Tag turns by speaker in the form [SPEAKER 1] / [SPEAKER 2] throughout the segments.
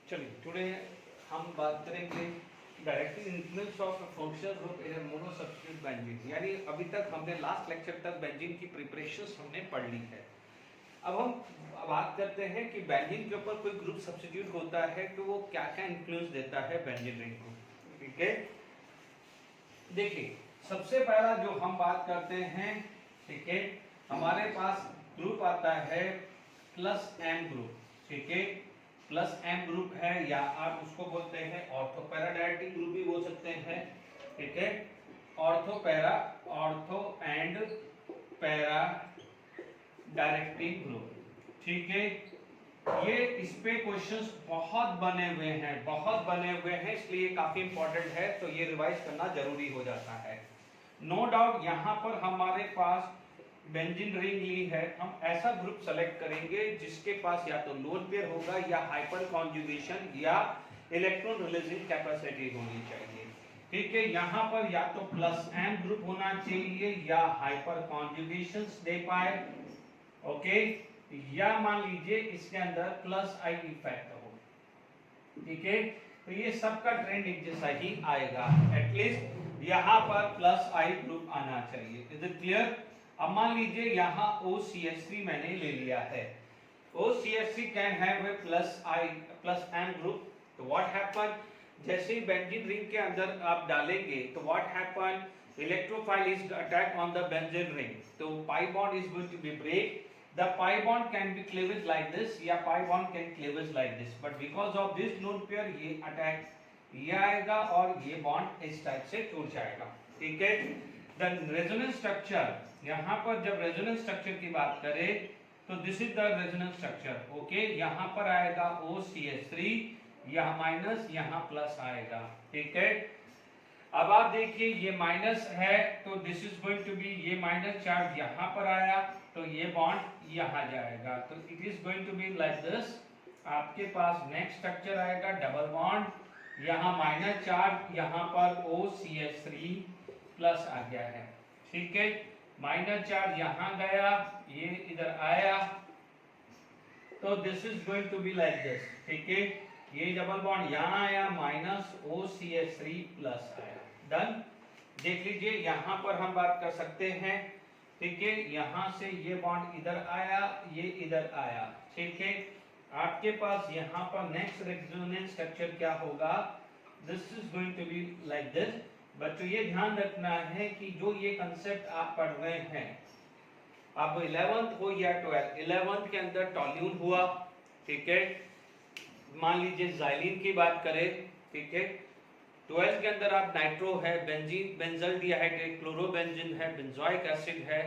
[SPEAKER 1] चलिए टुडे हम बात करेंगे directly influence of functional group in mono substitute benzene. यानी अभी तक हमने लास्ट लेक्चर तक बेंजीन की प्रिपरेशंस हमने पढ़ ली है। अब हम बात करते हैं कि बेंजीन के ऊपर कोई ग्रुप सब्स्टिट्यूट होता है तो वो क्या क्या इन्फ्लुएंस देता है बेंजीन रिंग को। ठीक है, देखिए सबसे पहला जो हम बात करते हैं, ठीक है, हमारे पास ग्रुप आता है प्लस एम ग्रुप। ठीक है, प्लस एम ग्रुप है या आप उसको बोलते हैं ऑर्थो पैरा डायरेक्टिंग ग्रुप भी बोल सकते हैं। ठीक है, ortho para, ortho and para directing group. ठीक है, ये इस पे क्वेश्चंस बहुत बने हुए हैं, इसलिए काफी इंपॉर्टेंट है, तो ये रिवाइज करना जरूरी हो जाता है। नो डाउट यहाँ पर हमारे पास बेंजीन रिंग ली है, हम ऐसा ग्रुप सेलेक्ट करेंगे जिसके पास या तो लोन पेयर होगा या हाइपर कॉन्जुगेशन या इलेक्ट्रॉन रिलीजिंग कैपेसिटी होनी चाहिए। ठीक है, यहाँ पर या तो प्लस एम ग्रुप होना चाहिए या हाइपर कॉन्जुगेशन दे पाए। ओके, या मान लीजिए इसके अंदर प्लस आई इफेक्ट हो। ठीक है, तो ये सबका ट्रेंड एक जैसा ही आएगा, एटलीस्ट यहाँ पर प्लस आई ग्रुप आना चाहिए। Is it clear? अब मान लीजिए यहाँ OCH3 मैंने ले लिया है, OCH3 can have a plus I plus M group. तो व्हाट हैपन, जैसे ही बेंजीन रिंग के अंदर आप डालेंगे तो what happen, electrophile is attack on the benzene ring, तो pi bond is going to be break. The pi bond can be cleavage like this या pi bond can cleavage like this, but because of this lone pair ये attack ये आएगा और ये bond इस type से टूट जाएगा। ठीक है, द रेजोनेंस स्ट्रक्चर, यहाँ पर जब रेजोनेंस स्ट्रक्चर की बात करें तो this is the resonance structure. Okay, यहाँ पर आएगा OCH3, यहाँ माइनस यहाँ प्लस आएगा। ठीक है, अब आप देखिए ये माइनस है तो this is going to be, ये माइनस चार्ज यहाँ पर आया तो ये बॉन्ड यहाँ जाएगा, तो it is going to be like this. आपके पास नेक्स्ट स्ट्रक्चर आएगा डबल बॉन्ड, यहाँ माइनस चार्ज, यहाँ पर OCH3 प्लस आ गया है। ठीक है, माइनस चार्ज यहाँ गया, ये इधर आया, तो this is going to be like this. ठीक है, ये डबल बॉन्ड यहाँ आया, माइनस OCH3 प्लस आया, डन। देख लीजिए यहाँ पर हम बात कर सकते हैं। ठीक है, यहाँ से ये बॉन्ड इधर आया, ये इधर आया। ठीक है, आपके पास यहाँ पर नेक्स्ट रेजोनेंस स्ट्रक्चर क्या होगा, this is going to be like this. बच्चों ये ध्यान रखना है कि जो ये कंसेप्ट आप पढ़ रहे हैं, अब 11th हो या 12th, 11th के अंदर टॉल्यून हुआ। ठीक है, मान लीजिए जाइलिन की बात करें। ठीक है, 12th के अंदर आप नाइट्रो है, बेंजीन बेंजल डिहाइड्रेट, क्लोरोबेंजीन है, बेंजोइक एसिड है।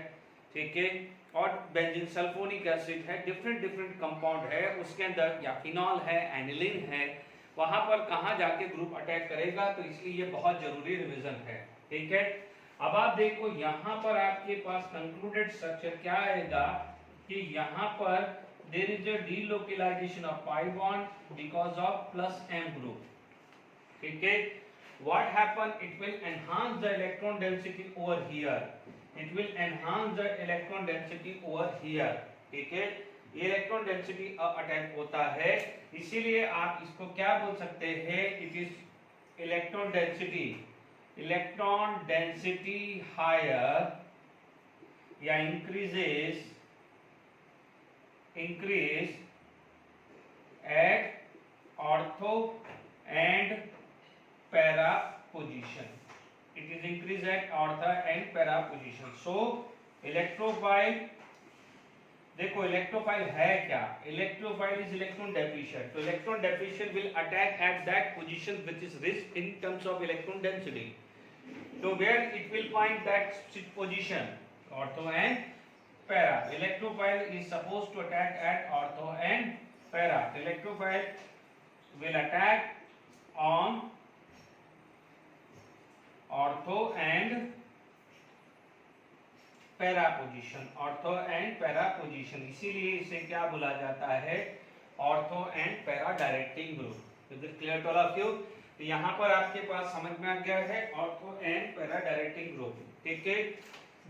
[SPEAKER 1] ठीक है, और बेंजीन सल्फोनिक एसिड है, डिफरेंट डिफरेंट कंपाउंड है, उसके अंदर या फिनॉल है, एनिलीन है, वहां पर कहाँ जाके ग्रुप अटैक करेगा, तो इसलिए ये बहुत जरूरी रिवीजन है। ठीक है, अब आप देखो यहाँ पर आपके पास कंक्लूडेड स्ट्रक्चर क्या आएगा कि यहाँ पर there is a delocalisation of pi bond because of plus M group. ठीक है, what happen, it will enhance the electron density over here, it will enhance the electron density over here। ठीक है, ये इलेक्ट्रॉन डेंसिटी अटैक होता है, इसीलिए आप इसको क्या बोल सकते हैं, it is electron density higher या increase at ortho and para position, it is increased at ortho and para position। so electrophile, देखो इलेक्ट्रोफाइल है क्या, इलेक्ट्रोफाइल इज इलेक्ट्रॉन डेफिशिएंट, तो electron deficient will attack at that position which is rich in terms of electron density. तो where it will find that position, ortho and para. Electrophile is supposed to attack at ortho and para, electrophile will attack on ortho and para position, ortho and para position, इसीलिए इसे क्या बोला जाता है, ortho and para directing group. Is it clear to all of you? तो यहाँ पर आपके पास समझ में आ गया है ortho and para directing group. ठीक है,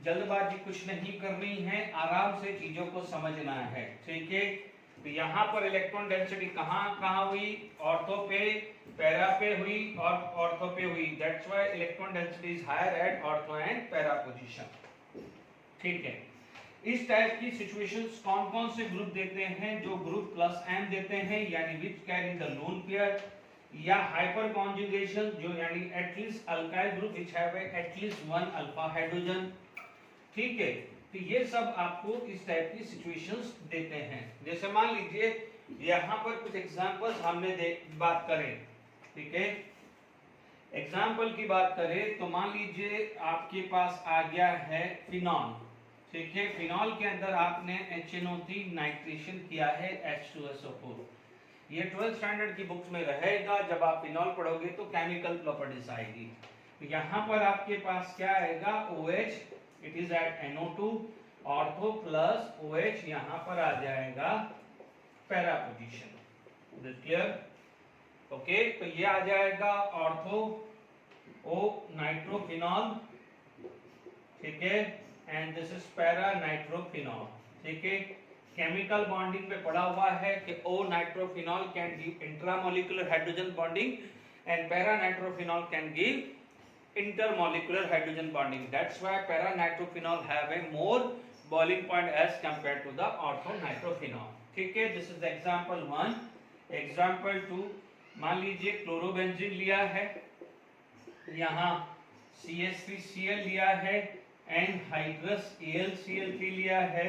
[SPEAKER 1] जल्दबाजी कुछ नहीं करनी है, आराम से चीजों को समझना है। ठीक है, तो यहाँ पर इलेक्ट्रॉन डेंसिटी कहाँ कहाँ हुई, ऑर्थो पे, पैरा पे हुई और ऑर्थो पे हुई, that's why electron density is higher at ortho and para position. ठीक है, इस टाइप की सिचुएशंस कौन कौन से ग्रुप देते हैं, जो ग्रुप प्लस एम देते हैं यानी which carry the lone pair, या हाइपर कॉन्जुगेशन जो यानी at least alkyl group which have at least one alpha hydrogen. ठीक है, तो ये सब आपको इस टाइप की सिचुएशंस देते हैं। जैसे मान लीजिए यहाँ पर कुछ एग्जांपल्स हमने बात करें, ठीक है, एग्जांपल की बात करें तो मान लीजिए आपके पास आ गया है फिनॉल। ठीक है, फिनॉल के अंदर आपने HNO3 नाइट्रेशन किया है H2SO4। ये 12th स्टैंडर्ड की बुक्स में रहेगा, जब आप फिनॉल पढ़ोगे तो केमिकल प्रॉपर्टीज आएगी। तो यहाँ पर आपके पास क्या आएगा, OH, it is at NO2, ortho plus OH यहाँ पर आ जाएगा पैरा पोजीशन। क्लियर? ओके, तो ये आ जाएगा ऑर्थो O नाइट्रोफिनॉल, ठीक है, and this is para nitrophenol. ठीक है, केमिकल बॉन्डिंग पे पढ़ा हुआ है कि O nitrophenol can give intramolecular hydrogen bonding and para nitrophenol can give intermolecular hydrogen bonding. That's why para-nitrophenol have a more boiling point as compared to the ortho-nitrophenol. ठीक है, this is example 1. Example 2, मान लीजिए chlorobenzene लिया है, यहाँ CH3Cl लिया है and hydrous AlCl3 लिया है,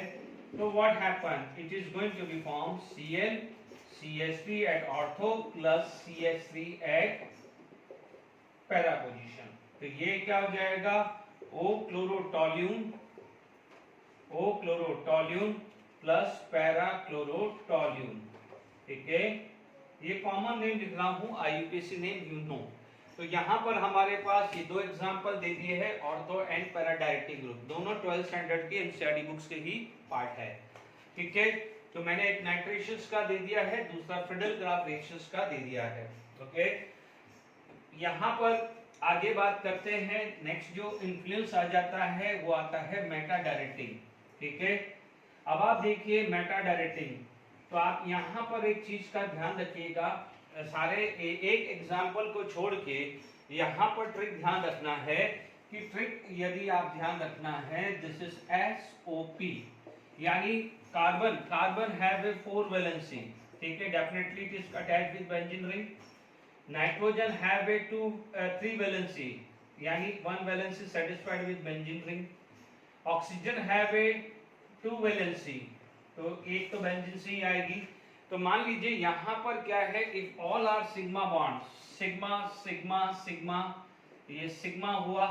[SPEAKER 1] तो what happen? It is going to be formed Cl CH3 at ortho plus CH3 at para position. तो ये क्या हो जाएगा, O क्लोरोटोल्यून प्लस पैरा क्लोरोटोल्यून। ठीक है, ये कॉमन नेम लिख रहा हूं, IUPAC नेम यू नो। तो यहाँ पर हमारे पास ये दो एग्जांपल दे दिए हैं, ortho and para directing group, दोनों 12th स्टैंडर्ड की NCERT बुक्स के ही पार्ट है। ठीक है, तो मैंने एक नाइट्रेशंस का दे दिया है, दूसरा फ्रिडल ग्राफ रिएक्शंस का दे दिया है। ओके, यहाँ पर आगे बात करते हैं। नेक्स्ट जो इन्फ्लुएंस आ जाता है वो आता है मेटा डायरेक्टिंग। ठीक है, अब आप देखिए मेटा डायरेक्टिंग, तो आप यहाँ पर एक चीज का ध्यान रखिएगा, सारे एक एग्जाम्पल को छोड़ के यहाँ पर ट्रिक ध्यान रखना है कि ट्रिक यदि आप ध्यान रखना है, दिस इज SOP यानी कार्बन हैव ए 4 वैलेंसी। ठीक है, definitely it is attached with benzene ring. Nitrogen have a 3 valency यानी 1 valency satisfied with benzene ring. Oxygen have a 2 valency, तो एक तो बेंजीन से ही आएगी। तो मान लीजिए यहाँ पर क्या है, if all are sigma bond, sigma sigma sigma, ये सिग्मा हुआ,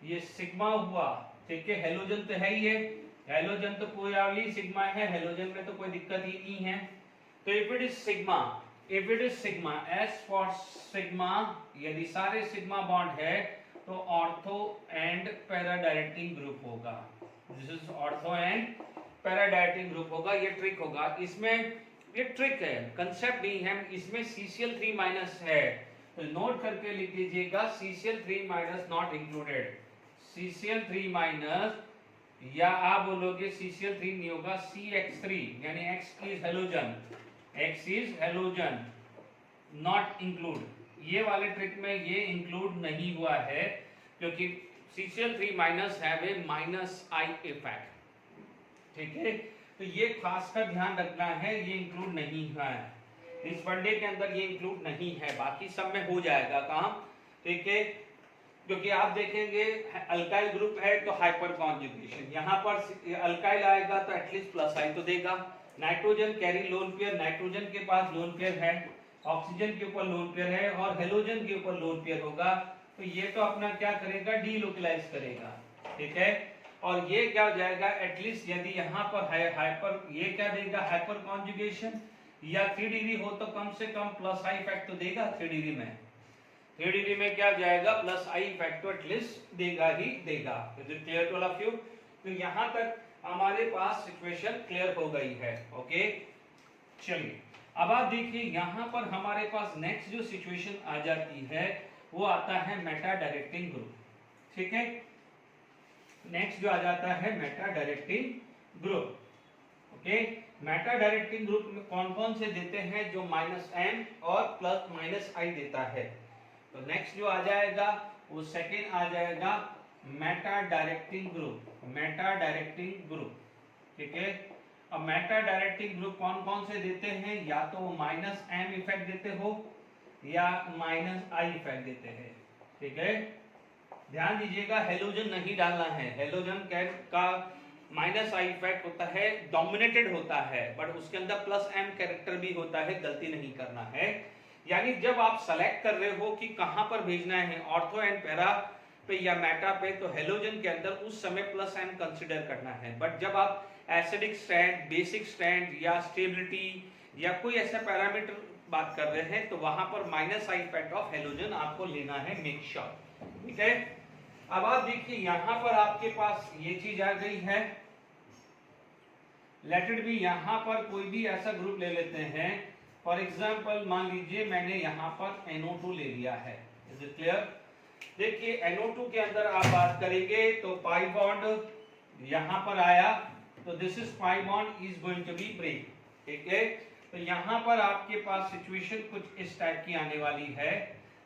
[SPEAKER 1] ये सिग्मा हुआ। ठीक है, हेलोजन तो है ही है, हेलोजन तो कोई आर्ली सिग्मा है, हेलोजन में तो कोई दिक्कत ही नहीं है। तो if it is sigma, S for sigma, यदि सारे सिग्मा बॉन्ड है तो ortho and para directing group होगा। This is ortho and para directing group होगा। ये ट्रिक होगा, इसमें ये ट्रिक है, कंसेप्ट नहीं है। इसमें CCl3 माइनस है, तो नोट करके लिख दीजिएगा CCl3 minus not included. CCl3 minus, या आप बोलोगे CCl3 नहीं होगा, CX3 यानी X is halogen, X is halogen not include. ये वाले ट्रिक में ये इंक्लूड नहीं हुआ है क्योंकि CCl3 minus have a minus I effect. ठीक है, तो ये खास कर ध्यान रखना है, ये इंक्लूड नहीं हुआ है इस वनडे के अंदर, ये इंक्लूड नहीं है, बाकी सब में हो जाएगा काम। ठीक है, क्योंकि आप देखेंगे अल्काइल ग्रुप है तो हाइपर कॉन्जुगेशन, यहाँ पर अल्काइल आएगा तो एटलीस्ट प्लस I तो देगा। Nitrogen carry lone pair, nitrogen के पास लोन पेयर है, ऑक्सीजन के ऊपर लोन पेयर है और हेलोजन के ऊपर लोन पेयर होगा, तो ये तो अपना क्या करेगा, डीलोकलाइज करेगा। ठीक है, और ये क्या हो जाएगा, एटलीस्ट यदि यहाँ पर हाइपर, ये क्या देगा, हाइपर कॉन्जुगेशन, या 3 डिग्री हो तो कम से कम प्लस I इफेक्ट तो देगा। 3 डिग्री में, 3 डिग्री में क्या जाएगा, प्लस I इफेक्ट तो एटलीस्ट देगा ही देगा। Is it clear to all of you? तो यहाँ तक हमारे पास सिचुएशन क्लियर हो गई है। ओके, चलिए अब आप देखिए यहाँ पर हमारे पास नेक्स्ट जो सिचुएशन आ जाती है वो आता है मेटा डायरेक्टिंग ग्रुप। ठीक है, नेक्स्ट जो आ जाता है Meta directing group. Okay. Meta directing group में कौन कौन से देते हैं? जो -m और +-i देता है। तो नेक्स्ट जो आ जाएगा वो सेकेंड आ जाएगा Meta directing group, meta directing group, ठीक है। अब मेटा डायरेक्टिंग ग्रुप कौन कौन से देते हैं? या तो -m इफेक्ट देते हो या -i इफेक्ट देते हैं, ठीक है। ध्यान दीजिएगा हेलोजन नहीं डालना है। हेलोजन का -i इफेक्ट होता है, डोमिनेटेड होता है, बट उसके अंदर +m कैरेक्टर भी होता है, गलती नहीं करना है। यानी जब आप सेलेक्ट कर रहे हो कि कहां पर भेजना है, ऑर्थो एंड पैरा पे या मेटा पे, तो हेलोजन के अंदर उस समय +m कंसीडर करना है। बट जब आप एसिडिक स्ट्रैंड, बेसिक स्ट्रैंड या स्टेबिलिटी या कोई ऐसा पैरामीटर बात कर रहे हैं, तो वहां पर -i इफेक्ट ऑफ हेलोजन आपको लेना है, मेक श्योर, ठीक है। अब आप देखिए यहां पर आपके पास ये चीज आ गई है। लेट इट बी यहां पर कोई भी ऐसा ग्रुप ले लेते हैं। फॉर एग्जांपल मान लीजिए मैंने यहां पर NO2 ले लिया है। Is it clear? देखिए NO2 के अंदर आप बात करेंगे तो पाई बॉन्ड यहां पर आया, तो this is pi bond is going to be break, ठीक है। तो यहां पर आपके पास सिचुएशन कुछ इस टाइप की आने वाली है।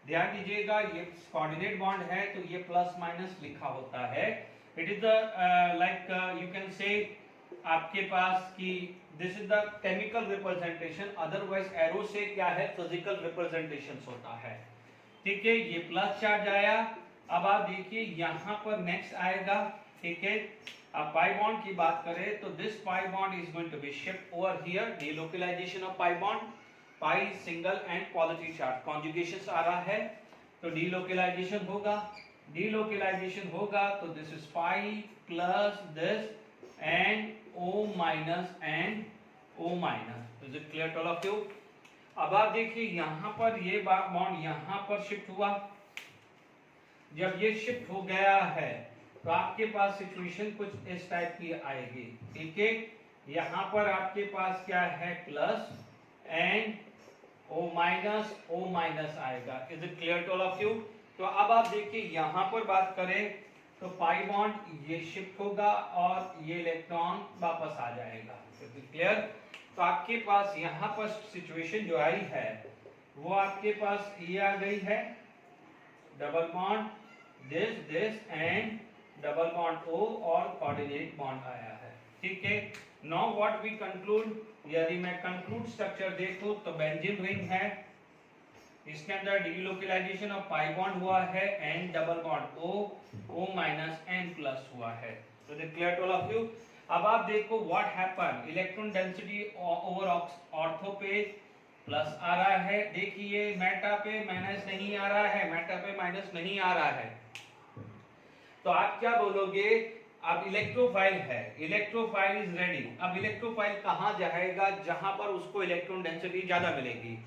[SPEAKER 1] ध्यान दीजिएगा ये कोऑर्डिनेट बॉन्ड है तो ये +- लिखा होता है। It is the like you can say आपके पास कि this is the chemical representation, otherwise arrow से क्या है, फिजिकल रिप्रेजेंटेशन होता है, ठीक है। ये प्लस चार्ज आया। अब आप देखिए यहां पर नेक्स्ट आएगा, ठीक है। अब पाई बॉन्ड की बात करें तो this pi bond is going to be shift over here, delocalisation of pi bond, pi single and positive charge conjugation आ रहा है तो डीलोकलाइजेशन होगा। डीलोकलाइजेशन होगा तो this is pi plus this and O minus and O minus. Is it clear to all of you? अब आप देखिए यहां पर ये बॉन्ड यहां पर शिफ्ट हुआ। जब ये शिफ्ट हो गया है तो आपके पास सिचुएशन कुछ इस टाइप की आएगी, ठीक है। यहां पर आपके पास क्या है, प्लस एंड O माइनस आएगा। Is it clear to all of you? तो अब आप देखिए यहां पर बात करें तो पाई बॉन्ड ये शिफ्ट होगा और ये इलेक्ट्रॉन वापस आ जाएगा। Is it clear? तो आपके पास यहां पर सिचुएशन जो आई है वो आपके पास ये आ गई है, double bond this and double bond O और कोऑर्डिनेट बॉन्ड आया है, ठीक है। नाउ व्हाट वी कंक्लूड, यदि मैं कंक्लूड स्ट्रक्चर देखूं तो बेंजीन रिंग है, इसके अंदर डीलोकलाइजेशन ऑफ पाई बॉन्ड हुआ है and double bond O minus N plus हुआ है। तो is clear to all of you? अब आप देखो what happen, electron density over ortho पे प्लस आ रहा है, देखिए मेटा पे माइनस नहीं आ रहा है, मेटा पे माइनस नहीं आ रहा है। तो आप क्या बोलोगे, अब इलेक्ट्रोफाइल है, इलेक्ट्रोफाइल इज रेडी। अब इलेक्ट्रोफाइल कहां जाएगा, जहां पर उसको इलेक्ट्रॉन डेंसिटी ज्यादा मिलेगी।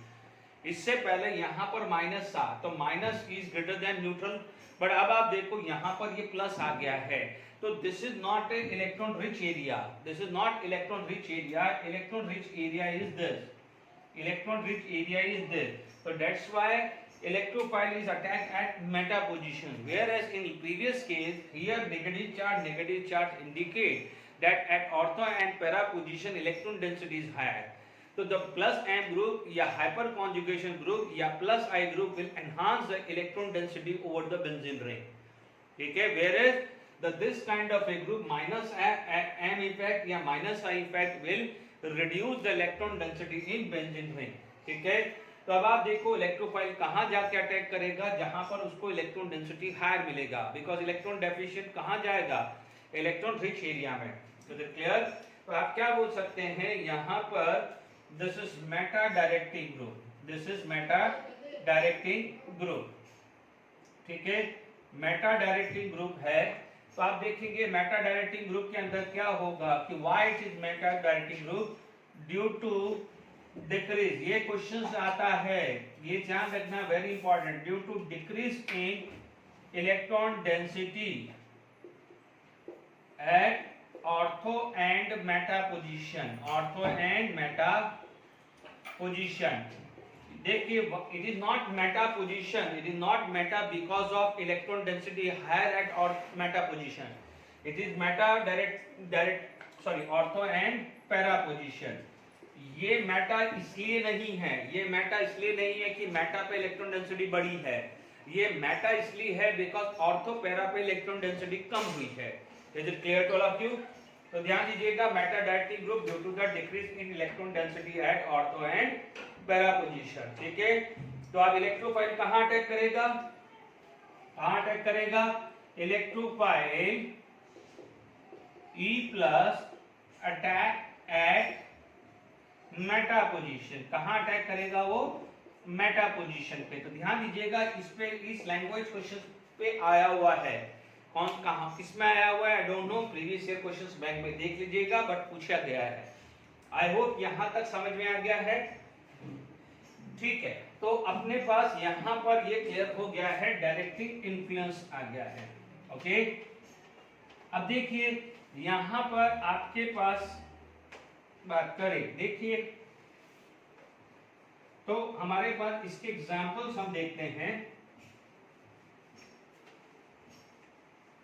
[SPEAKER 1] इससे पहले यहां पर माइनस था तो minus is greater than neutral, but अब आप देखो यहां पर ये प्लस आ गया है, तो this is not A electron rich area, this is not electron rich area, electron rich area is this, electron rich area is this. So that's why electrophile is attacked at meta position, whereas in previous case here negative charge indicate that at ortho and para position electron density is higher. So the plus M group या hyper conjugation group या plus I group will enhance the electron density over the benzene ring, ठीक है। whereas this kind of a group minus M effect या minus I effect will reduce the electron density in benzene ring, ठीक है। तो अब आप देखो electrophile कहां जाके अटैक करेगा, जहां पर उसको इलेक्ट्रॉन डेंसिटी हायर मिलेगा, बिकॉज इलेक्ट्रॉन डेफिशिएंट कहां जाएगा, इलेक्ट्रॉन रिच एरिया में। तो क्लियर? तो आप क्या बोल सकते हैं यहां पर, this is meta directing group, this is meta directing group, ठीक है। मेटा डायरेक्टिंग ग्रुप है तो आप देखेंगे मेटा डायरेक्टिंग ग्रुप के अंदर क्या होगा कि why it is meta directing group, due to decrease, ये क्वेश्चन आता है, ये ध्यान रखना very important, due to decrease in electron density at ortho and meta position, ortho and meta position. देखिए it is not meta position, it is not meta because of electron density higher at और meta position, it is meta direct sorry ortho and para position. ये meta इसलिए नहीं है, ये meta इसलिए नहीं है कि मेटा पे इलेक्ट्रॉन डेंसिटी बढ़ी है, ये मेटा इसलिए है बिकॉज ऑर्थो पैरा पे इलेक्ट्रॉन डेंसिटी कम हुई है। Is it clear to all of you? तो ध्यान दीजिएगा, meta directing group due to the decrease in electron density at ortho and para position. ठीक है, तो अब इलेक्ट्रोफाइल कहां अटैक करेगा, कहां अटैक करेगा, electrophile E plus attack at meta position. कहां अटैक करेगा वो, मेटा पोजीशन पे। तो ध्यान दीजिएगा, इस पे इस लैंग्वेज क्वेश्चन पे आया हुआ है, कौन कहां किसमें आया हुआ है I don't know, previous year questions bank में देख लीजिएगा, बट पूछा गया है। आई होप यहां तक समझ में आ गया है। ठीक है, तो अपने पास यहां पर ये क्लियर हो गया है, डायरेक्टिंग इन्फ्लुएंस आ गया है। ओके, अब देखिए यहां पर आपके पास बात करें, देखिए तो हमारे पास इसके एग्जांपल्स हम देखते हैं।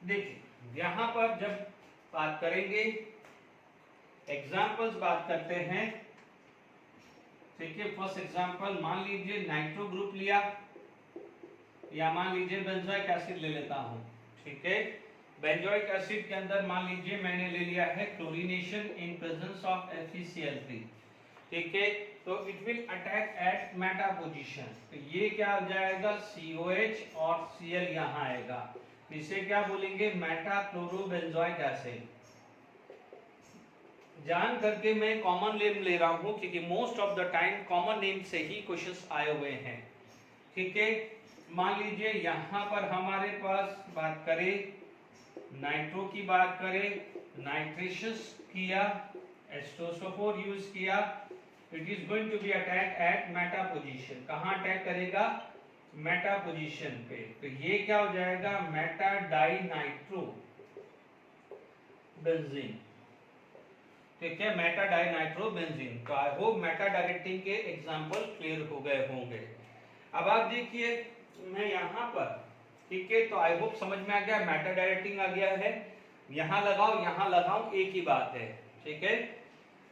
[SPEAKER 1] देखिए यहां पर जब बात करेंगे, एग्जांपल्स बात करते हैं। ठीक है, फर्स्ट एग्जांपल मान लीजिए नाइट्रो ग्रुप लिया, या मान लीजिए बेंजोइक एसिड ले लेता हूं। ठीक है, बेंजोइक एसिड के अंदर मान लीजिए मैंने ले लिया है chlorination in presence of FeCl3। ठीक है, तो it will attack at meta position. तो ये क्या हो जाएगा, COH और Cl यहां आएगा, इसे क्या बोलेंगे, मेटा क्लोरोबेंजोइक एसिड। जान करके मैं कॉमन नेम ले रहा हूं क्योंकि most of the time common name से ही क्वेश्चंस आए हुए हैं। ठीक है, मान लीजिए यहां पर हमारे पास बात करें, नाइट्रो की बात करें, नाइट्रेशस किया, एस्टोसोफोर यूज किया, it is going to be attack at meta position. कहां अटैक करेगा, मेटा पोजीशन पे। तो ये क्या हो जाएगा, मेटा डाई नाइट्रो बेंजीन। ठीक है, मेटा डाई नाइट्रो बेंजीन। तो आई होप मेटा डायरेक्टिंग के एग्जांपल क्लियर हो गए होंगे। अब आप देखिए मैं यहां पर, ठीक है, तो आई होप समझ में आ गया, मेटा डायरेक्टिंग आ गया है, यहां लगाओ एक ही बात है। ठीक है,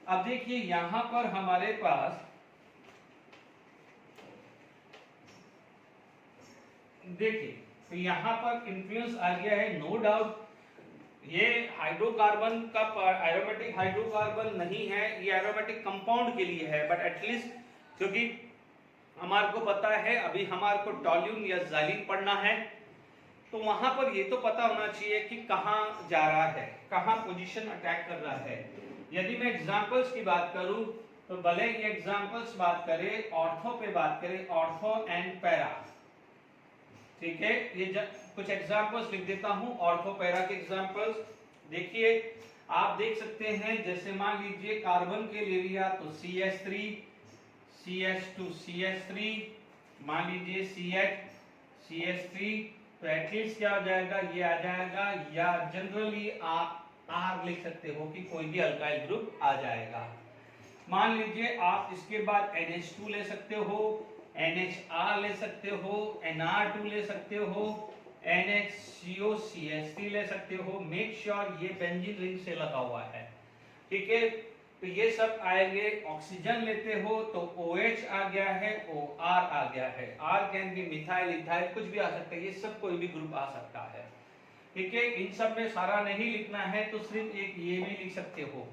[SPEAKER 1] अब देखिए यहां पर हमारे पास देखिए, तो यहां पर इन्फ्लुएंस आ गया है, नो डाउट ये हाइड्रोकार्बन का एरोमेटिक हाइड्रोकार्बन नहीं है, ये एरोमेटिक कंपाउंड के लिए है, बट एटलीस्ट क्योंकि हमारे को पता है अभी हमारे को टॉल्यून या ज़ालिन पढ़ना है, तो वहां पर ये तो पता होना चाहिए कि कहां जा रहा है, कहां पोजीशन अटैक कर रहा है। यदि मैं एग्जांपल्स की बात करूं तो भले ये एग्जांपल्स बात करें, ऑर्थो पे बात करें, ऑर्थो एंड पैरा। ठीक है, ये कुछ एग्जांपल्स लिख देता हूं, ऑर्थो पैरा के एग्जांपल्स। देखिए आप देख सकते हैं, जैसे मान लीजिए कार्बन के ले लिया तो CH3 CH2 CH3, मान लीजिए CH CH3, तो एटलीस्ट क्या हो जाएगा, ये आ जाएगा, या जनरली आप R लिख सकते हो कि कोई भी अल्काइल ग्रुप आ जाएगा। मान लीजिए आप इसके बाद NH2 ले सकते हो, NHR ले सकते हो, NR2 ले सकते हो, NHCO CH3 ले सकते हो। मेक श्योर ये बेंजीन रिंग से लगा हुआ है। ठीक है, तो ये सब आएंगे। ऑक्सीजन लेते हो तो OH आ गया है, OR आ गया है, R can be methyl ethyl, कुछ भी आ सकता है, ये सब कोई भी ग्रुप आ सकता है। ठीक है, इन सब में सारा नहीं लिखना है तो सिर्फ एक ये भी लिख सकते हो,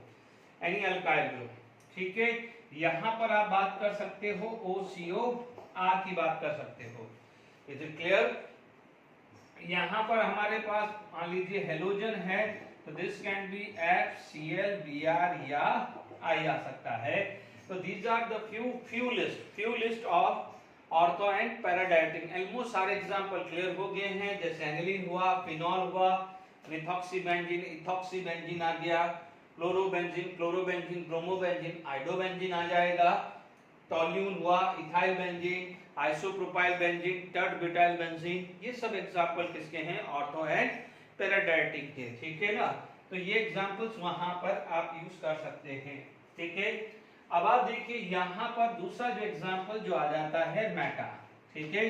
[SPEAKER 1] एनी अल्काइल ग्रुप। ठीक है, यहां पर आप बात कर सकते हो OCOR की बात कर सकते हो। Is it clear? यहां पर हमारे पास मान लीजिए हेलोजन है तो this can be FCl Br या I आ सकता है। तो these are the few list of ortho and para directing. Almost सारे एग्जांपल क्लियर हो गए हैं, जैसे एनिलीन हुआ, फिनॉल हुआ, मिथॉक्सीबेंजीन, इथॉक्सीबेंजीन आ गया, क्लोरोबेंजीन, ब्रोमोबेंजीन, आइडोबेंजीन आ जाएगा, टॉल्यून हुआ, ethyl benzene, isopropyl benzene, टर्ड butyl benzene, ये सब एग्जांपल किसके हैं, ऑर्थो एंड पैरा डायरेक्टिंग के। ठीक है ना, तो ये एग्जांपल्स वहां पर आप यूज कर सकते हैं। ठीक है, अब आप देखिए यहां पर दूसरा जो एग्जांपल जो आ जाता है मेटा। ठीक है,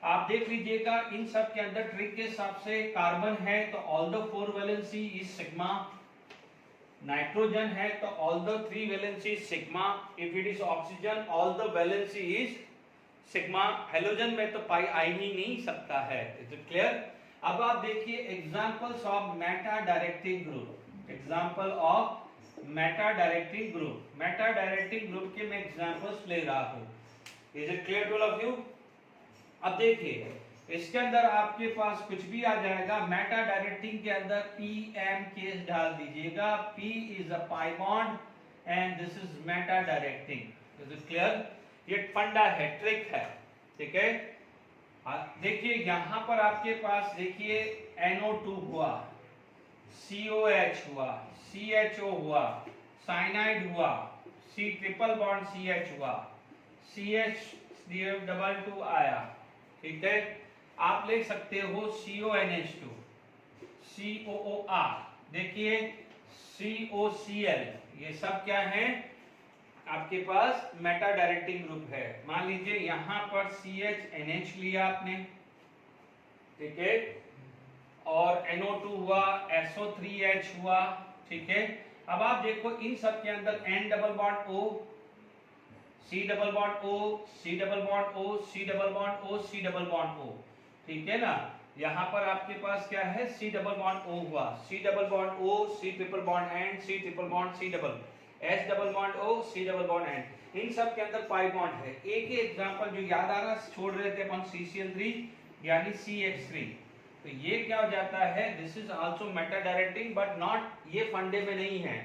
[SPEAKER 1] आप देख लीजिएगा इन सब के अंदर ट्रिक के हिसाब से कार्बन है तो all the 4 valency is sigma, nitrogen है तो all the 3 valency sigma, if it is oxygen all the valency is sigma, halogen में तो पाई आ ही नहीं सकता है। Is it clear? अब आप देखिए examples of meta directing group, example of meta directing group, meta directing group के मैं एग्जांपल्स ले रहा हूं। Is it clear to all of you? अब देखिए इसके अंदर आपके पास कुछ भी आ जाएगा, मेटा डायरेक्टिंग के अंदर पीएम केस डाल दीजिएगा, P is a pi bond and this is meta directing. Is it clear? ये फंडा है, ट्रिक है, ठीक है। देखिए यहां पर आपके पास देखिए NO2 हुआ, COH हुआ, CHO हुआ, साइनाइड हुआ, C ट्रिपल बॉन्ड CH हुआ, CH2 आया, ठीक है। आप ले सकते हो CONH2, COOR, देखिए COCl, ये सब क्या है आपके पास मेटा डायरेक्टिंग ग्रुप है। मान लीजिए यहां पर CHNH लिया आपने, ठीक है, और NO2 हुआ, SO3H हुआ, ठीक है। अब आप देखो इन सब के अंदर N double bond O, C double bond O, C double bond O, C double bond O, C double bond O, ठीक है ना। यहां पर आपके पास क्या है C डबल बॉन्ड O हुआ, C double bond O, C triple bond N, C triple bond C double, S double bond O, C double bond N, इन सब के अंदर पाई बॉन्ड है। एक ही एग्जांपल जो याद आ रहा छोड़ रहे थे अपन CCl3 यानी CH3, तो ये क्या हो जाता है, this is also Meta directing but not, ये फंडे में नहीं है।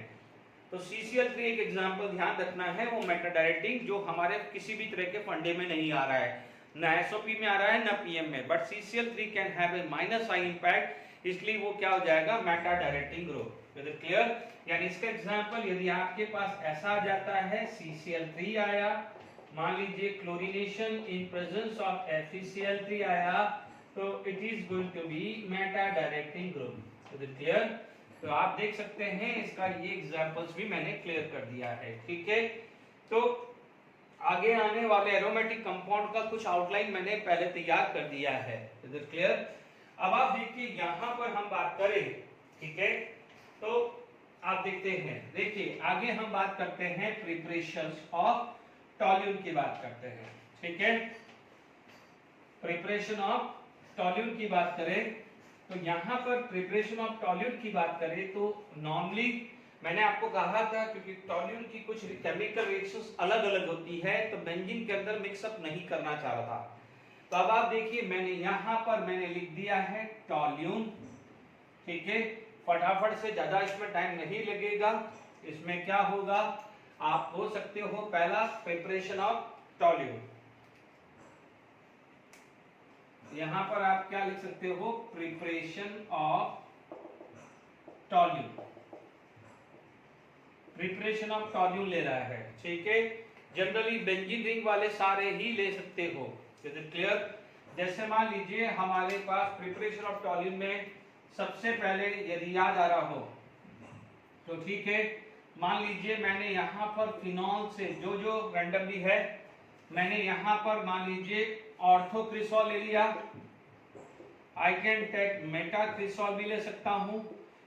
[SPEAKER 1] तो CCl3 एक एग्जांपल ध्यान रखना है, वो मेटा डायरेक्टिंग जो हमारे किसी भी तरह के फंडे में नहीं आ रहा है, ना SOP में आ रहा है ना PM में, but CCl3 can have A minus I impact, इसलिए वो क्या हो जाएगा Meta directing group. Is it clear? यानी इसका एग्जांपल यदि आपके पास ऐसा आ जाता है, CCl3 आया, मान लीजिए chlorination in presence of FeCl3 आया, तो it is going to be meta directing group. Is it clear? तो आप देख सकते हैं इसका ये एग्जांपल्स भी मैंने क्लियर कर दिया है, ठीक है। तो आगे आने वाले एरोमेटिक कंपाउंड का कुछ आउटलाइन मैंने पहले तैयार कर दिया है। Is it clear? अब आप देखिए यहां पर हम बात करें, ठीक है, तो आप देखते हैं, देखिए आगे हम बात करते हैं प्रिपरेशंस ऑफ टॉल्यून की बात करते हैं, ठीक है। प्रिपरेशन ऑफ टॉल्यून की बात करें तो यहां पर प्रिपरेशन ऑफ टॉल्यून की बात करें तो नॉर्मली मैंने आपको कहा था क्योंकि टॉल्यून की कुछ केमिकल रिएक्शंस अलग अलग होती है, तो बेंजीन के अंदर मिक्सअप नहीं करना चाह रहा था। तो अब आप देखिए मैंने यहां पर मैंने लिख दिया है टॉल्यून, ठीक है। फटाफट से, ज्यादा इसमें टाइम नहीं लगेगा। इसमें क्या होगा, आप हो सकते हो पहला प्रिपरेशन ऑफ टॉल्यून, यहां पर आप क्या लिख सकते हो, प्रिपरेशन ऑफ टॉल्यून, प्रिपरेशन ऑफ टॉल्यून ले रहा है, ठीक है। जनरली बेंजीन रिंग वाले सारे ही ले सकते हो। Is it clear? जैसे मान लीजिए हमारे पास प्रिपरेशन ऑफ टॉल्यून में सबसे पहले यदि याद आ रहा हो तो ठीक है, मान लीजिए मैंने यहां पर फिनॉल से जो जो रैंडमली है, मैंने यहां पर मान लीजिए ऑर्थोक्रिसॉल ले लिया, आई कैन टेक मेटाक्रिसॉल भी ले सकता हूं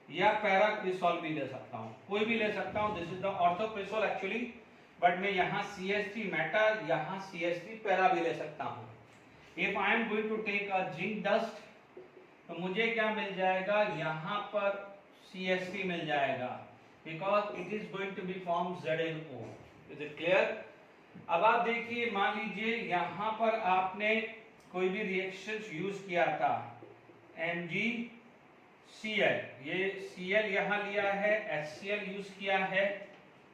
[SPEAKER 1] या पैराक्रिसॉल भी ले सकता हूं, कोई भी ले सकता हूं। This is the orthocresol actually, but मैं यहां CH3 मेटा, यहां CH3 पैरा भी ले सकता हूं। If I am going to take a zinc dust तो मुझे क्या मिल जाएगा, यहां पर CH3 मिल जाएगा, because it is going to be form ZnO। Is it clear? अब आप देखिए मान लीजिए यहां पर आपने कोई भी रिएक्शन यूज किया था, MgCl, ये Cl यहां लिया है, HCl यूज किया है,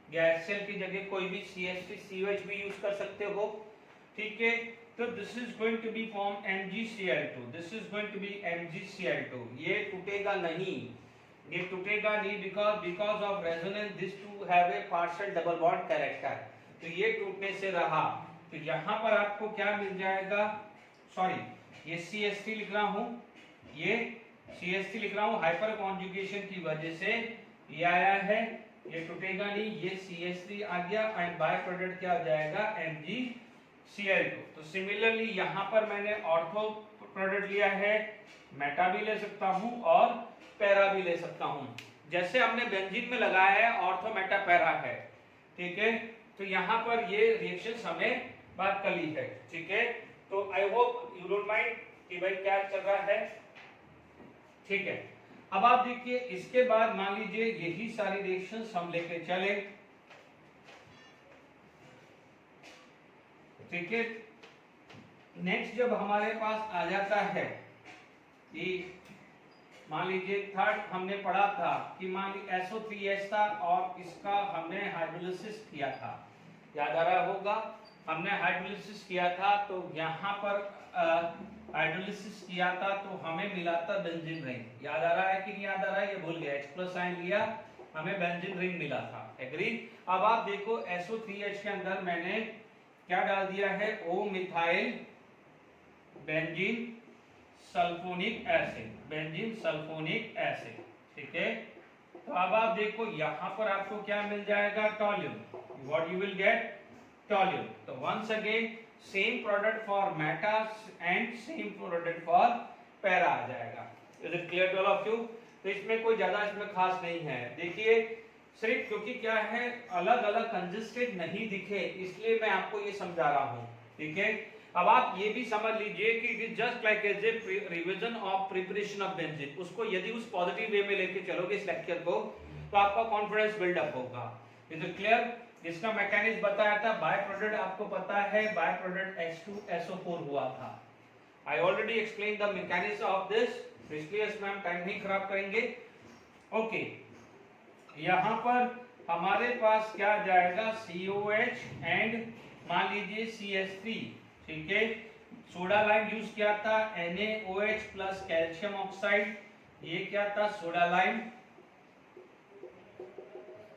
[SPEAKER 1] या HCl की जगह कोई भी CH3COH भी यूज कर सकते हो, ठीक है। तो this is going to be form MgCl2, this is going to be MgCl2, ये टूटेगा नहीं, ये टूटेगा नहीं, because of resonance this to have a partial double bond character, तो ये टूटने से रहा। तो यहां पर आपको क्या मिल जाएगा, सॉरी ये CH3 लिख रहा हूं, ये CH3 लिख रहा हूं, हाइपर कॉन्जुगेशन की वजह से ये आया है, ये टूटेगा नहीं, ये CH3 आ गया एंड बाय प्रोडक्ट क्या हो जाएगा, MgCl2। तो सिमिलरली यहां पर मैंने ऑर्थो प्रोडक्ट लिया है, मेटा भी ले सकता हूं और पैरा भी ले सकता हूं। जैसे हमने बेंजीन में लगाया है ऑर्थो मेटा पैरा है, ठीक है। तो यहाँ पर ये रिएक्शन हमें बात कर ली है, ठीक है। तो I hope you don't mind कि भाई क्या चल रहा है, ठीक है। अब आप देखिए इसके बाद मान लीजिए यही सारी रिएक्शंस हम लेके चले, ठीक है। नेक्स्ट जब हमारे पास आ जाता है कि मान लीजिए थर्ड हमने पढ़ा था कि मान लीजिए SO3H था और इसका हमने हाइड्रोलिसिस किया था, याद आ रहा होगा। हमने हाइड्रोलिसिस किया था तो यहाँ पर हाइड्रोलिसिस किया था तो हमें मिला था बेंजीन रिंग, याद आ रहा है कि नहीं याद आ रहा है, ये भूल गया, H+ साइन लिया, हमें बेंजीन रिंग मिला था, एग्री। अब आप देखो SO3H के अंदर मैंने क्या डाल दिया है, O methyl benzene sulphonic acid, benzene sulphonic acid, ठीक है। तो अब आप देखो यहाँ पर आपको क्या मिल जाएगा, toluene, what you will get, toluene. तो once again same product for meta and same product for para आ जाएगा। Is it clear to all of you? तो इसमें कोई ज्यादा इसमें खास नहीं है। देखिए सिर्फ क्योंकि क्या है अलग अलग कंसिस्टेंट नहीं दिखे इसलिए मैं आपको ये समझा रहा हूँ, ठीक है। अब आप ये भी समझ लीजिए कि it is just like as a revision of preparation of benzene. उसको यदि उस पॉजिटिव वे में लेके चलोगे इस लेक्चर को तो आपका कॉन्फिडेंस बिल्डअप होगा। Is it clear? इसका मैकेनिज्म बताया था, बाय प्रोडक्ट आपको पता है, बाय प्रोडक्ट H2SO4 हुआ था। I already explain the mechanism of this, इसलिए इसमें हम टाइम नहीं खराब करेंगे। ओके, यहाँ पर हमारे पास क्या जाएगा, COH एंड मान लीजिए CH3, ठीक है। सोडा लाइम यूज किया था, NaOH प्लस कैल्शियम ऑक्साइड, ये क्या था, सोडा लाइम।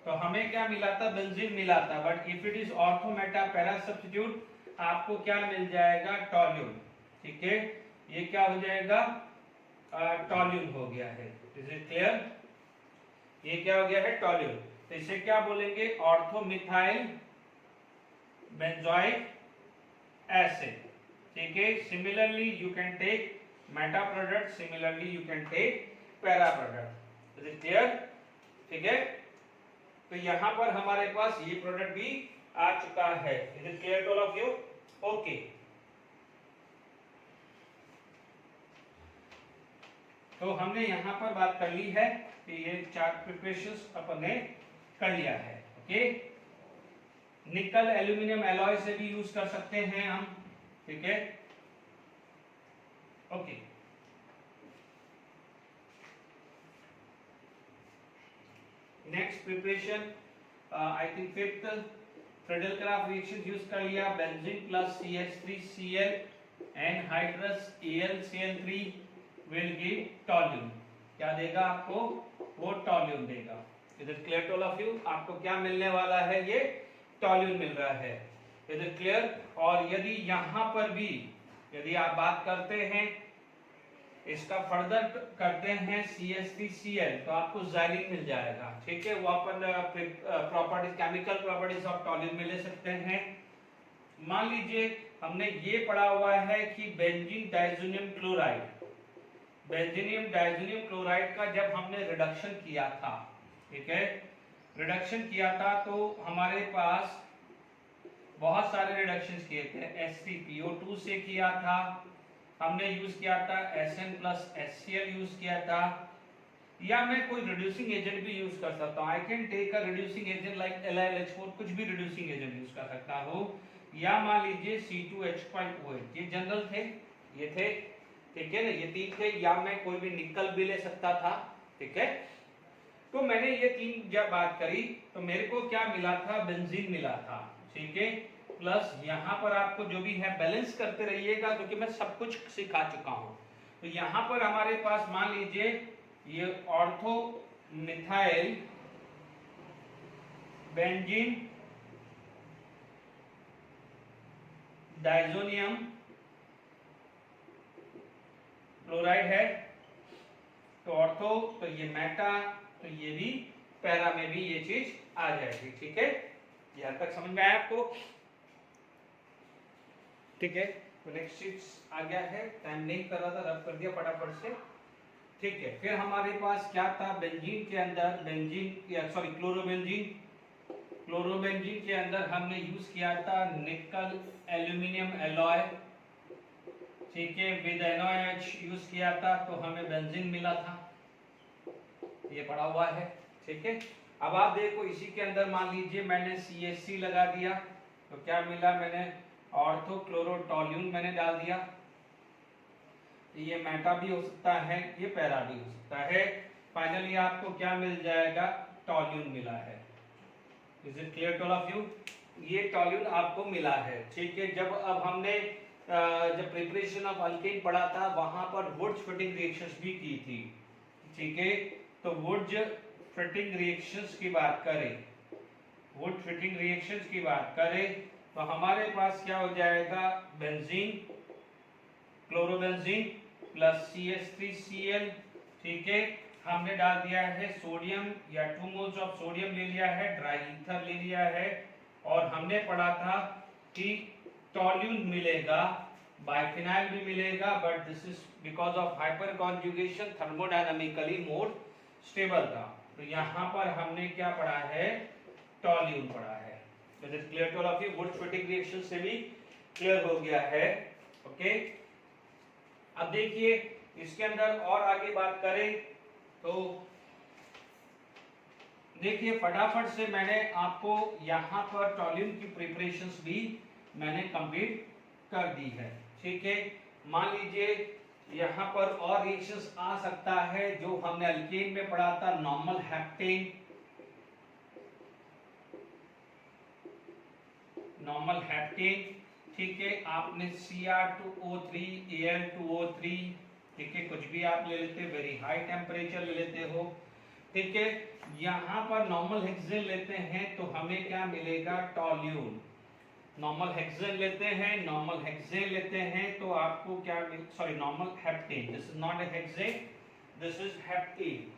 [SPEAKER 1] तो हमें क्या मिला था, बेंजीन मिला था, but if it is ortho Meta para substitute आपको क्या मिल जाएगा, टॉल्यूम, ठीक है। ये क्या हो जाएगा, टॉल्यूम हो गया है। Is it clear? ये क्या हो गया है, टॉल्यूम। तो इसे क्या बोलेंगे, ऑर्थो मिथाइल बेंजोइक एसिड, ठीक है। Similarly you can take meta product, similarly you can take para product. Is it clear? ठीक है। तो यहां पर हमारे पास ये प्रोडक्ट भी आ चुका है। Is it clear to all of you? Okay, तो हमने यहां पर बात कर ली है कि ये 4 प्रिपरेशंस अपन ने कर लिया है। ओके, निकल एल्यूमिनियम एलॉय से भी यूज कर सकते हैं हम, ठीक है। Okay, next preparation I think fifth, Friedel Crafts reaction use कर लिया, benzene plus CH3Cl and hydrous AlCl3 will give toluene. क्या देगा आपको, वो टॉल्यूम देगा। Is it clear to all of you? आपको क्या मिलने वाला है, ये टॉल्यूम मिल रहा है। Is it clear? और यदि यहां पर भी यदि आप बात करते हैं, इसका फर्दर करते हैं CH3Cl तो आपको ज़ाइलिन मिल जाएगा, ठीक है। वो अपन प्रॉपर्टीज, केमिकल प्रॉपर्टीज ऑफ टॉल्यूम में ले सकते हैं। मान लीजिए हमने ये पढ़ा हुआ है कि बेंजीन डाइज़ोनियम क्लोराइड, बेंजीनियम डाइज़ोनियम क्लोराइड का जब हमने रिडक्शन किया था, ठीक है, रिडक्शन किया था तो हमारे पास बहुत सारे रिडक्शंस किए थे। H3PO2 से किया था, हमने यूज किया था Sn प्लस HCl यूज किया था, या मैं कोई रिड्यूसिंग एजेंट भी यूज कर सकता हूँ। I can take a reducing agent like LiLH4, कुछ भी रिड्यूसिंग एजेंट यूज कर सकता हूँ। या मान लीजिए C2H5OH, ये जनरल थे, ये थे, ठीक है ना, ये 3 थे। या मैं कोई भी निकल भी ले सकता था, ठीक है। तो मैंने ये 3 जब बात करी तो मेरे को क्या मिला था, बेंजीन मिला था, ठीक है। प्लस यहाँ पर आपको जो भी है बैलेंस करते रहिएगा क्योंकि मैं सब कुछ सिखा चुका हूँ। तो यहाँ पर हमारे पास मान लीजिए ये ऑर्थो मिथाइल बेंजीन डाइज़ोनियम क्लोराइड है, तो ऑर्थो, तो ये मेटा, तो ये भी पैरा में भी ये चीज आ जाएगी, ठीक है। यहां तक समझ में आया आपको? ठीक है। तो नेक्स्ट चीज आ गया है, टाइम नहीं कर रहा था, रब कर दिया फटाफट से, ठीक है, फिर हमारे पास क्या था बेंजीन के अंदर, बेंजीन या सॉरी क्लोरोबेंजीन, क्लोरोबेंजीन के अंदर हमने यूज किया था निकल एल्यूमिनियम एलॉय, ठीक है, विद NaOH यूज किया था तो हमें बेंजीन मिला था, ये पड़ा हुआ है, ठीक है। अब आप देखो इसी के अंदर मान लीजिए मैंने CH3 लगा दिया तो क्या मिला, मैंने ऑर्थोक्लोरोटोल्यून मैंने डाल दिया, ये मेटा भी हो सकता है, ये पैरा भी हो सकता है, फाइनली आपको क्या मिल जाएगा, टोल्यून मिला है। Is it clear to all of you? ये टोल्यून आपको मिला है, ठीक है। जब अब हमने जब प्रिपरेशन ऑफ अल्केन पढ़ा था वहां पर वुड्स फिटिंग रिएक्शंस भी की थी, ठीक है। तो वुड्स फिटिंग रिएक्शंस की बात करें, वुड फिटिंग रिएक्शंस की बात करें तो हमारे पास क्या हो जाएगा, बेंजीन, क्लोरोबेंजीन प्लस CH3Cl, ठीक है। हमने डाल दिया है सोडियम या 2 मोल्स ऑफ सोडियम ले लिया है, ड्राई ईथर ले लिया है, और हमने पढ़ा था कि टोल्यून मिलेगा, बाइफिनाइल भी मिलेगा, but this is because of hyperconjugation thermodynamically more stable था। तो यहाँ पर हमने क्या पढ़ा है, टोल्यून पढ़ा है। Is it clear to all of you? वुड फिटिंग रिएक्शन से भी क्लियर हो गया है, ओके। अब देखिए इसके अंदर और आगे बात करें तो देखिए फटाफट से मैंने आपको यहाँ पर टोल्यून की प्रिपरेशंस भी मैंने कंप्लीट कर दी है, ठीक है। मान लीजिए यहाँ पर और रिएक्शंस आ सकता है जो हमने अल्केन में पढ़ा था, नॉर्मल हेप्टेन, नॉर्मल हेप्टेन, ठीक है। आपने Cr2O3 Al2O3, ठीक है, कुछ भी आप ले लेते, वेरी हाई टेम्परेचर ले लेते हो, ठीक है। यहाँ पर नॉर्मल हेक्सेन लेते हैं तो हमें क्या मिलेगा, टोल्यून। नॉर्मल हेक्सेन लेते हैं, नॉर्मल हेक्सेन लेते हैं तो आपको क्या मिल, sorry normal heptane, this is not a hexane, this is heptane.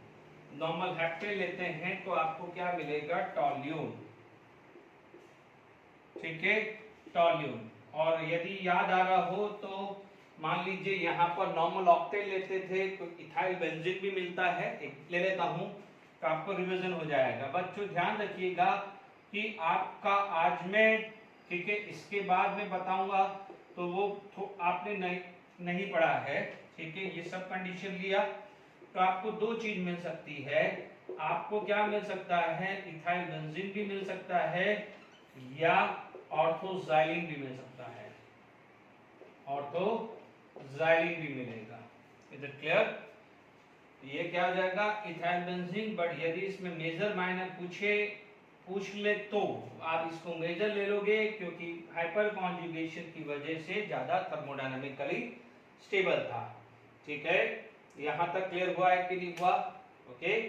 [SPEAKER 1] Normal heptane लेते हैं तो आपको क्या मिलेगा, टोल्यून, ठीक है, टोल्यून। और यदि याद आ रहा हो तो मान लीजिए यहाँ पर नॉर्मल ऑक्टेन लेते थे तो इथाइल बेंजीन भी मिलता है, एक ले लेता हूँ तो आपको रिवीजन हो जाएगा। बच्चों ध्यान रखिएगा कि आपका आज में, ठीक है, इसके बाद में बताऊंगा तो वो आपने नहीं पढ़ा है, ठीक है। ये सब कंडीशन लिया तो आपको दो चीज मिल सकती है, आपको क्या मिल सकता है, इथाइल बेंजीन भी मिल सकता है या ऑर्थोजाइलिन भी मिल सकता है, ऑर्थोजाइलिन भी मिलेगा। Is it clear? ये क्या हो जाएगा, इथाइल बेंजीन, बट यदि इसमें मेजर माइनर पूछ ले तो आप इसको मेजर ले लोगे क्योंकि हाइपर कॉन्जुगेशन की वजह से ज्यादा थर्मोडायनामिकली स्टेबल था, ठीक है। यहां तक क्लियर हुआ है कि नहीं हुआ? ओके,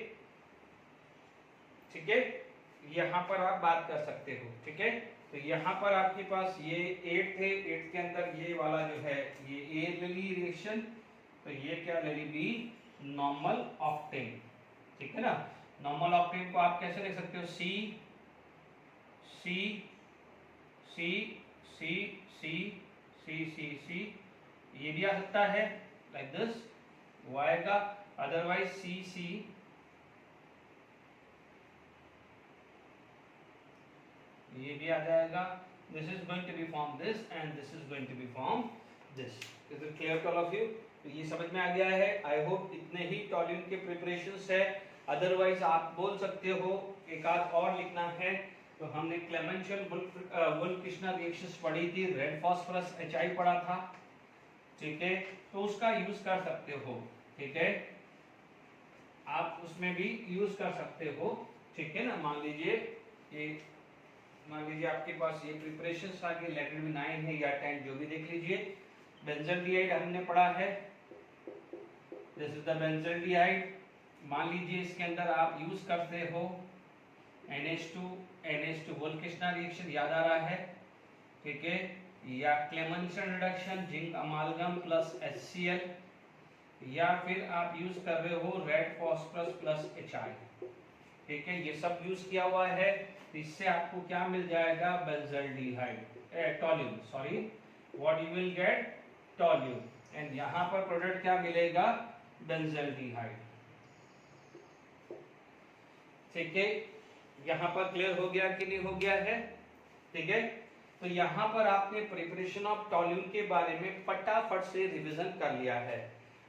[SPEAKER 1] ठीक है, यहां पर आप बात कर सकते हो, ठीक है। तो यहाँ पर आपके पास ये 8 थे, 8 के अंदर ये वाला जो है ये ए ले ली रिएक्शन, तो ये क्या ले ली, बी, नॉर्मल ऑक्टेन, ठीक है ना। नॉर्मल ऑक्टेन को आप कैसे लिख सकते हो, सी सी सी सी सी सी सी सी, ये भी आ सकता है लाइक दिस, वो आएगा, अदरवाइज सी सी, ये भी आ जाएगा। This is going to be form this and this is going to be form this. Is it clear to all of you? तो ये समझ में आ गया है, आई होप। इतने ही टोल्यून के प्रिपरेशंस है, अदरवाइज आप बोल सकते हो एक आध और लिखना है तो हमने क्लेमेंशियल वुल्फ-किर्शनर रिएक्शंस पढ़ी थी, रेड फास्फोरस HI पढ़ा था, ठीक है, तो उसका यूज कर सकते हो, ठीक है, आप उसमें भी यूज कर सकते हो, ठीक है ना। मान लीजिए आपके पास ये प्रिपरेशंस आ गई, लेट इट बी 9 है या 10 जो भी देख लीजिए। बेंजल्डिहाइड हमने पढ़ा है, दिस इज द बेंजल्डिहाइड। मान लीजिए इसके अंदर आप यूज करते हो NH2 वुल्फ-किर्शनर रिएक्शन, याद आ रहा है, ठीक है, या Clemmensen reduction, zinc अमालगम plus HCl, या फिर आप यूज कर रहे हो रेड फास्फोरस प्लस HI, ठीक है, ये सब यूज किया हुआ है। तो इससे आपको क्या मिल जाएगा, benzaldehyde, toluene, sorry, what you will gate, toluene. And यहाँ पर प्रोडक्ट क्या मिलेगा, बेंजल्डिहाइड। ठीक है, यहाँ पर क्लियर हो गया कि नहीं हो गया है? ठीक है, तो यहाँ पर आपने प्रिपरेशन ऑफ टॉल्यून के बारे में फटाफट से रिवीजन कर लिया है।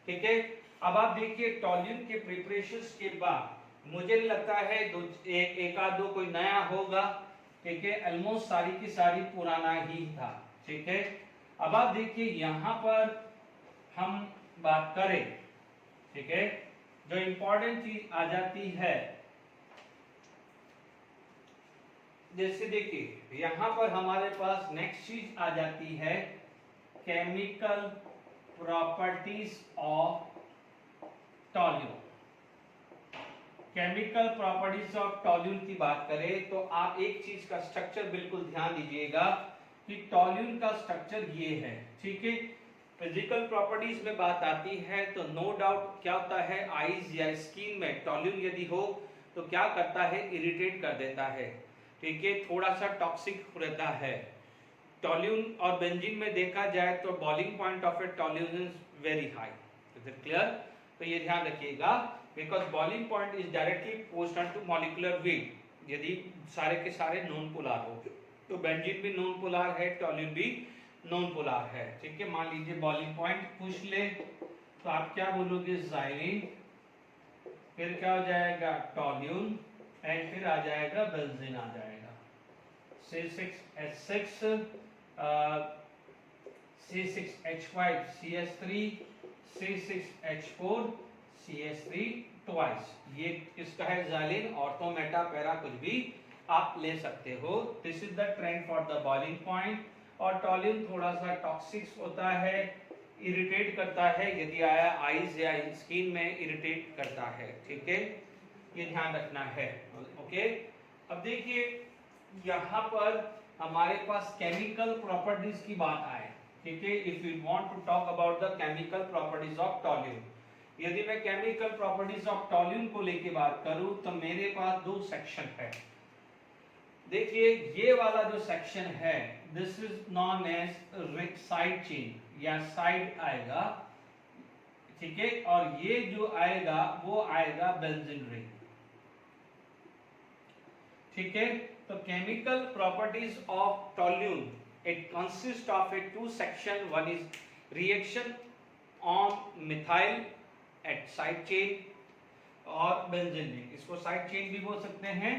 [SPEAKER 1] ठीक है, अब आप देखिए टॉल्यून के प्रिपरेशंस के बाद मुझे लगता है एक आध दो कोई नया होगा। ठीक है, ऑलमोस्ट सारी की सारी पुराना ही था। ठीक है, अब आप देखिए यहाँ पर हम बात करें, ठीक है, जो इंपॉर्टेंट चीज आ जाती है, जैसे देखिए यहां पर हमारे पास नेक्स्ट चीज आ जाती है chemical properties of टॉल्यून। Chemical properties of टॉल्यून की बात करें तो आप एक चीज का स्ट्रक्चर बिल्कुल ध्यान दीजिएगा कि टॉल्यून का स्ट्रक्चर ये है। ठीक है, फिजिकल प्रॉपर्टीज में बात आती है तो नो डाउट क्या होता है, आईज या स्किन में टॉल्यून यदि हो तो क्या करता है, इरिटेट कर देता है। ठीक है, थोड़ा सा टॉक्सिक रहता है। टॉल्यून और बेंजीन में देखा जाए तो boiling point of a toluene is very high. Is it clear? तो ये ध्यान रखिएगा because boiling point is directly posted to molecular weight. यदि सारे के सारे नॉन पोलर हो तो बेंजीन भी नॉन पोलर है, टॉल्यून भी नॉन पोलर है। ठीक है, मान लीजिए बॉइलिंग पॉइंट पूछ ले तो आप क्या बोलोगे, ज़ाइलिन, फिर क्या हो जाएगा, टॉल्यून, एंड फिर आ जाएगा बेंजीन आ जाएगा। C6H6 C6H5 CH3 C6H4 CH3 twice. ये किसका है, ज़ाइलिन, ऑर्थो, मेटा, पैरा कुछ भी आप ले सकते हो। This is the trend for the boiling point. और टॉल्यून थोड़ा सा टॉक्सिक होता है, इरिटेट करता है, यदि आया आईज या स्किन में इरिटेट करता है। ठीक है, ये ध्यान रखना है। ओके, अब देखिए यहाँ पर हमारे पास केमिकल प्रॉपर्टीज की बात आए। ठीक है, if you want to talk about the chemical properties of toluene, यदि मैं केमिकल प्रॉपर्टीज ऑफ टॉल्यून को लेके बात करूं तो मेरे पास दो सेक्शन है। देखिए ये वाला जो सेक्शन है this is known as side chain या साइड आएगा। ठीक है, और ये जो आएगा वो आएगा बेंजीन रिंग। ठीक है, तो chemical properties of toluene, it consist of a two section, one is reaction on methyl at side chain और बेंजीन रिंग। इसको साइड चेन भी बोल सकते हैं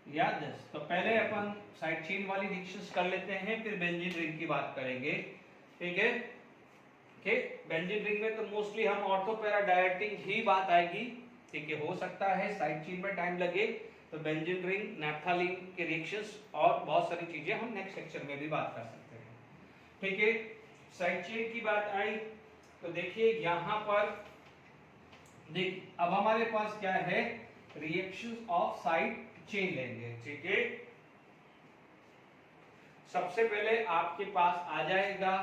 [SPEAKER 1] या दिस। तो पहले अपन साइड चेन वाली रिएक्शंस कर लेते हैं, फिर बेंजीन रिंग की बात करेंगे। ठीक है, बेंजीन रिंग में तो मोस्टली हम ऑर्थो पैरा डायरेक्टिंग ही बात आएगी। ठीक है, हो सकता है साइड चेन में टाइम लगे तो बेंजीन रिंग, नैप्थालीन के रिएक्शंस और बहुत सारी चीजें हम नेक्स्ट लेक्चर में भी बात कर सकते हैं। ठीक है, साइड चेन की बात आई तो देखिए यहां पर अब हमारे पास क्या है, रिएक्शंस ऑफ साइड चेन लेंगे। ठीक है, सबसे पहले आपके पास आ जाएगा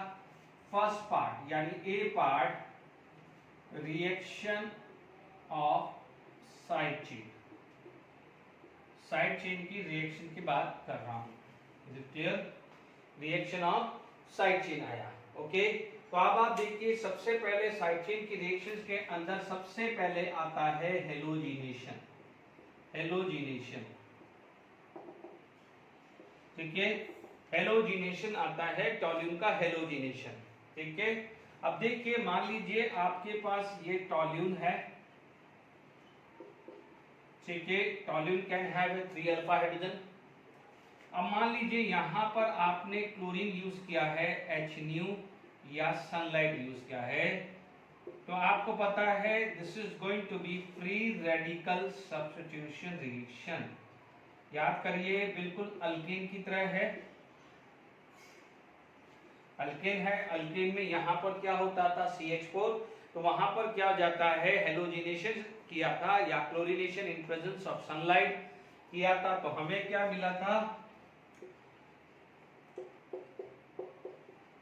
[SPEAKER 1] फर्स्ट पार्ट यानी A part, reaction of side chain. Side chain की रिएक्शन की बात कर रहा हूं। Is it clear? Reaction of side chain आया। ओके, तो अब आप देखिए सबसे पहले साइड चेन की रिएक्शंस के अंदर सबसे पहले आता है हेलोजिनेशन। हेलोजिनेशन, ठीक है, हेलोजिनेशन आता है टॉल्यून का हेलोजिनेशन। ठीक है, अब देखिए मान लीजिए आपके पास ये टॉल्यून है। ठीक है, टॉल्यून कैन हैव 3 अल्फा हाइड्रोजन। अब मान लीजिए यहां पर आपने क्लोरीन यूज किया है, HNu या सनलाइट यूज किया है, तो आपको पता है this is going to be free radical substitution reaction. याद करिए बिल्कुल अल्केन की तरह है। अल्केन है, अल्केन में यहां पर क्या होता था, CH4, तो वहां पर क्या जाता है, हेलोजिनेशन किया था या chlorination in presence of sunlight किया था, तो हमें क्या मिला था,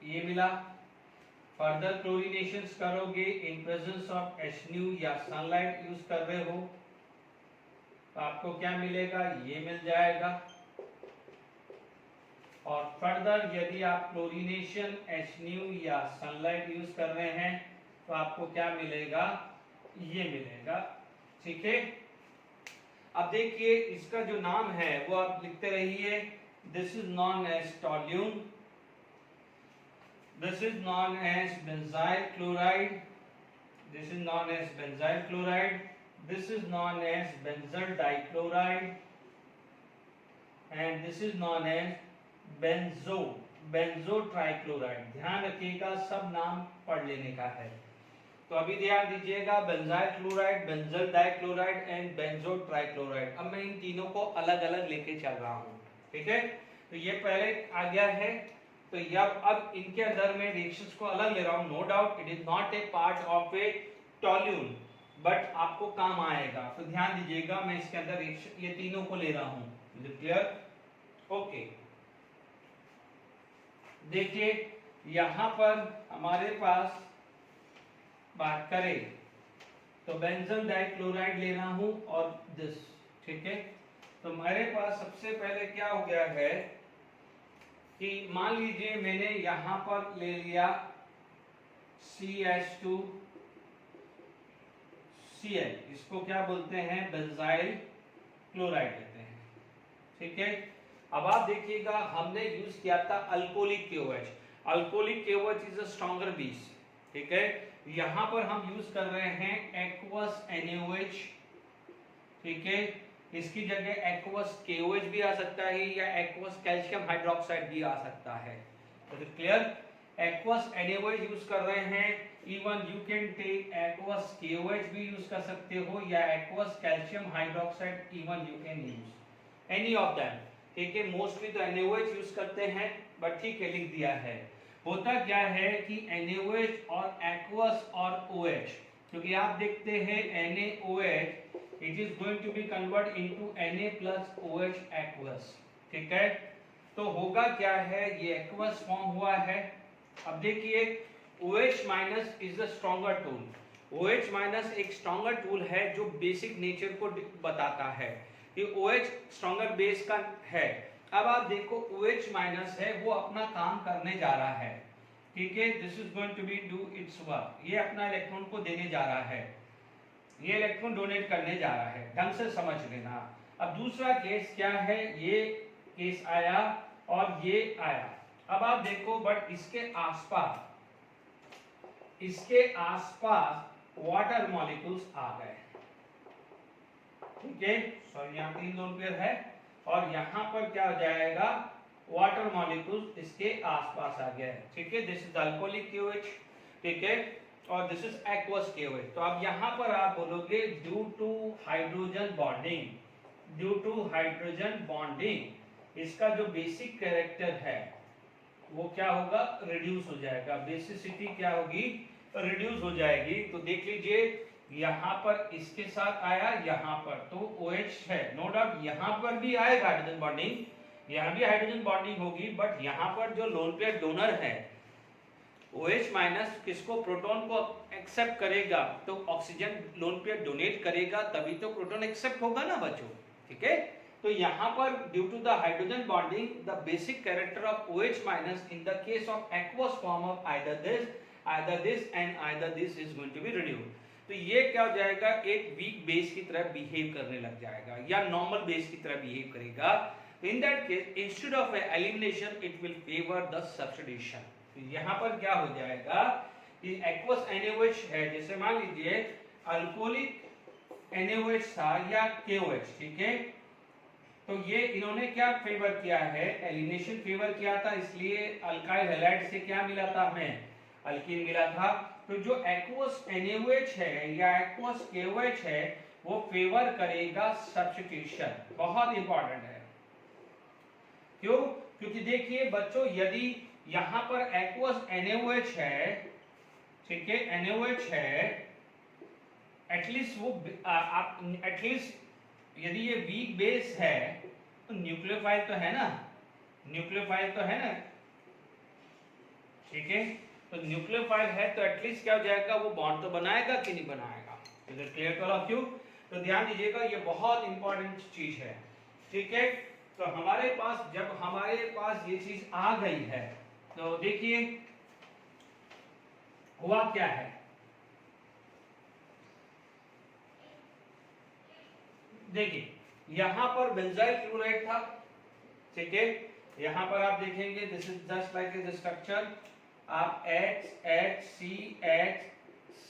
[SPEAKER 1] ये मिला। फर्दर क्लोरीनेशन करोगे इन प्रेजेंस ऑफ HNu या सनलाइट यूज कर रहे हो तो आपको क्या मिलेगा, ये मिल जाएगा। और फर्दर यदि आप क्लोरीनेशन HNu या सनलाइट यूज कर रहे हैं तो आपको क्या मिलेगा, ये मिलेगा। ठीक है, अब देखिए इसका जो नाम है वो आप लिखते रहिए। This is known as toluene, this is known as benzyl chloride, this is known as benzyl chloride, this is known as benzal dichloride and this is known as benzo trichloride. ध्यान रखिएगा, सब नाम पढ़ लेने का है। तो अभी ध्यान दीजिएगा, benzyl chloride, benzal dichloride and benzo trichloride. अब मैं इन तीनों को अलग अलग लेके चल रहा हूँ। ठीक है, तो ये पहले आ गया है, तो अब इनके अंदर में रिएक्शंस को अलग ले रहा हूँ। No doubt it is not a part of a toluene, but आपको काम आएगा। तो ध्यान दीजिएगा, मैं इसके अंदर रिएक्शन ये तीनों को ले रहा हूँ। Is it clear? ओके, देखिए यहां पर हमारे पास बात करें तो बेंजल डाइक्लोराइड ले रहा हूं और दिस। ठीक है, तो हमारे पास सबसे पहले क्या हो गया है कि मान लीजिए मैंने यहां पर ले लिया CH2Cl, इसको क्या बोलते हैं, बेंजाइल क्लोराइड लेते हैं। ठीक है, अब आप देखिएगा हमने यूज किया था alcoholic KOH। Alcoholic KOH is a stronger base. ठीक है, यहां पर हम यूज कर रहे हैं एक्वस NaOH। ठीक है, इसकी जगह एक्वस KOH भी आ सकता है या एक्वस कैल्शियम हाइड्रोक्साइड भी आ सकता है। तो क्लियर, एक्वस NaOH यूज कर रहे हैं। Even you can take aqueous KOH भी यूज कर सकते हो या aqueous calcium hydroxide, even you can use any of them. ठीक है, मोस्टली तो NaOH यूज करते हैं, बट ठीक है लिख दिया है। होता क्या है कि NaOH और aqueous और OH, क्योंकि आप देखते हैं NaOH it is going to be convert into Na plus OH aqueous। ठीक है, तो होगा क्या है, ये aqueous फॉर्म हुआ है। अब देखिए OH minus is the stronger tool. OH minus एक स्ट्रॉन्गर टूल है जो बेसिक नेचर को बताता है कि OH स्ट्रॉन्गर बेस का है। अब आप देखो OH माइनस है वो अपना काम करने जा रहा है। ठीक है, this is going to be do its work, ये अपना इलेक्ट्रॉन को देने जा रहा है, ये इलेक्ट्रॉन डोनेट करने जा रहा है। ढंग से समझ लेना। अब दूसरा केस क्या है, ये केस आया और ये आया। अब आप देखो बट इसके आसपास वाटर मॉलिक्यूल्स आ गए। ठीक है, सॉरी यहाँ 3 लोन पेयर है और यहाँ पर क्या हो जाएगा, वाटर मॉलिक्यूल्स इसके आसपास आ गया है। ठीक है, दिस इज अल्कोहलिक KOH। ठीक है, और दिस इज एक्वस KOH। तो अब यहाँ पर आप बोलोगे ड्यू टू हाइड्रोजन बॉन्डिंग, इसका जो बेसिक कैरेक्टर है वो क्या होगा, रिड्यूस हो जाएगा। बेसिसिटी क्या होगी, रिड्यूस हो जाएगी। तो देख लीजिए यहाँ पर इसके साथ आया, यहाँ पर तो OH है, नो डाउट यहाँ पर भी आएगा हाइड्रोजन बॉन्डिंग, यहाँ भी हाइड्रोजन बॉन्डिंग होगी, बट यहाँ पर जो लोन पेयर डोनर है OH माइनस किसको, प्रोटॉन को एक्सेप्ट करेगा, तो ऑक्सीजन लोन पेयर डोनेट करेगा तभी तो प्रोटॉन एक्सेप्ट होगा ना बच्चों। ठीक है, तो यहाँ पर due to the hydrogen bonding the basic character of OH minus in the case of aqueous form of either this and either this is going to be reduced. तो ये क्या हो जाएगा, एक वीक बेस की तरह बिहेव करने लग जाएगा या नॉर्मल बेस की तरह बिहेव करेगा। In that case instead of elimination it will favour the substitution. तो यहाँ पर क्या हो जाएगा कि एक्वस NaOH है, जैसे मान लीजिए अल्कोहलिक NaOH था या KOH। ठीक है, तो ये इन्होंने क्या फेवर किया है, एलिमिनेशन फेवर किया था, इसलिए अल्काइल हैलाइड से क्या मिला था, हमें अल्कीन मिला था। तो जो एक्वस NaOH है या एक्वस KOH है वो फेवर करेगा सब्स्टिट्यूशन। बहुत इंपॉर्टेंट है, क्यों, क्योंकि देखिए बच्चों यदि यहां पर एक्वस NaOH है, ठीक है, NaOH है, एटलीस्ट वो एटलीस्ट यदि ये वीक बेस है तो न्यूक्लियोफाइल तो है ना, ठीक है, तो न्यूक्लियोफाइल है तो एटलीस्ट क्या हो जाएगा, वो बॉन्ड तो बनाएगा कि नहीं बनाएगा। Is clear to all of you? तो ध्यान दीजिएगा ये बहुत इंपॉर्टेंट चीज है। ठीक है, तो हमारे पास जब हमारे पास ये चीज आ गई है तो देखिए हुआ क्या है, देखिए यहाँ पर बेंजाइल क्लोराइड था, ठीक है, यहाँ पर आप देखेंगे this is just like the structure, आप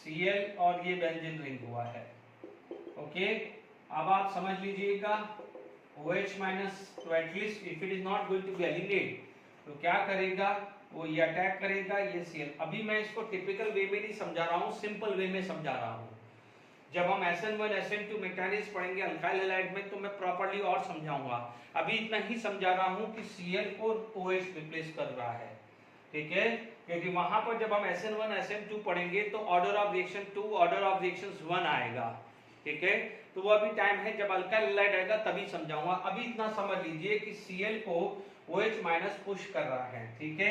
[SPEAKER 1] HCl और ये बेंजीन रिंग हुआ है, ओके। अब आप समझ लीजिएगा OH माइनस, तो at least if it is not going to be eliminate तो क्या करेगा वो, ये अटैक करेगा ये Cl। अभी मैं इसको टिपिकल वे में नहीं समझा रहा हूँ, सिंपल वे में समझा रहा हूँ। जब हम SN1 SN2 मैकेनिज्म पढ़ेंगे अल्काइल हैलाइड में तो मैं प्रॉपर्ली और समझाऊंगा, अभी इतना ही समझा रहा हूँ कि Cl को OH रिप्लेस कर रहा है, ठीक है, क्योंकि वहां पर जब हम SN1 SN2 पढ़ेंगे तो order of reaction 2 order of reactions 1 आएगा, ठीक है, तो वो अभी टाइम है जब अल्काइल हैलाइड आएगा तभी समझाऊंगा। अभी इतना समझ लीजिए कि Cl को OH माइनस पुश कर रहा है, ठीक है,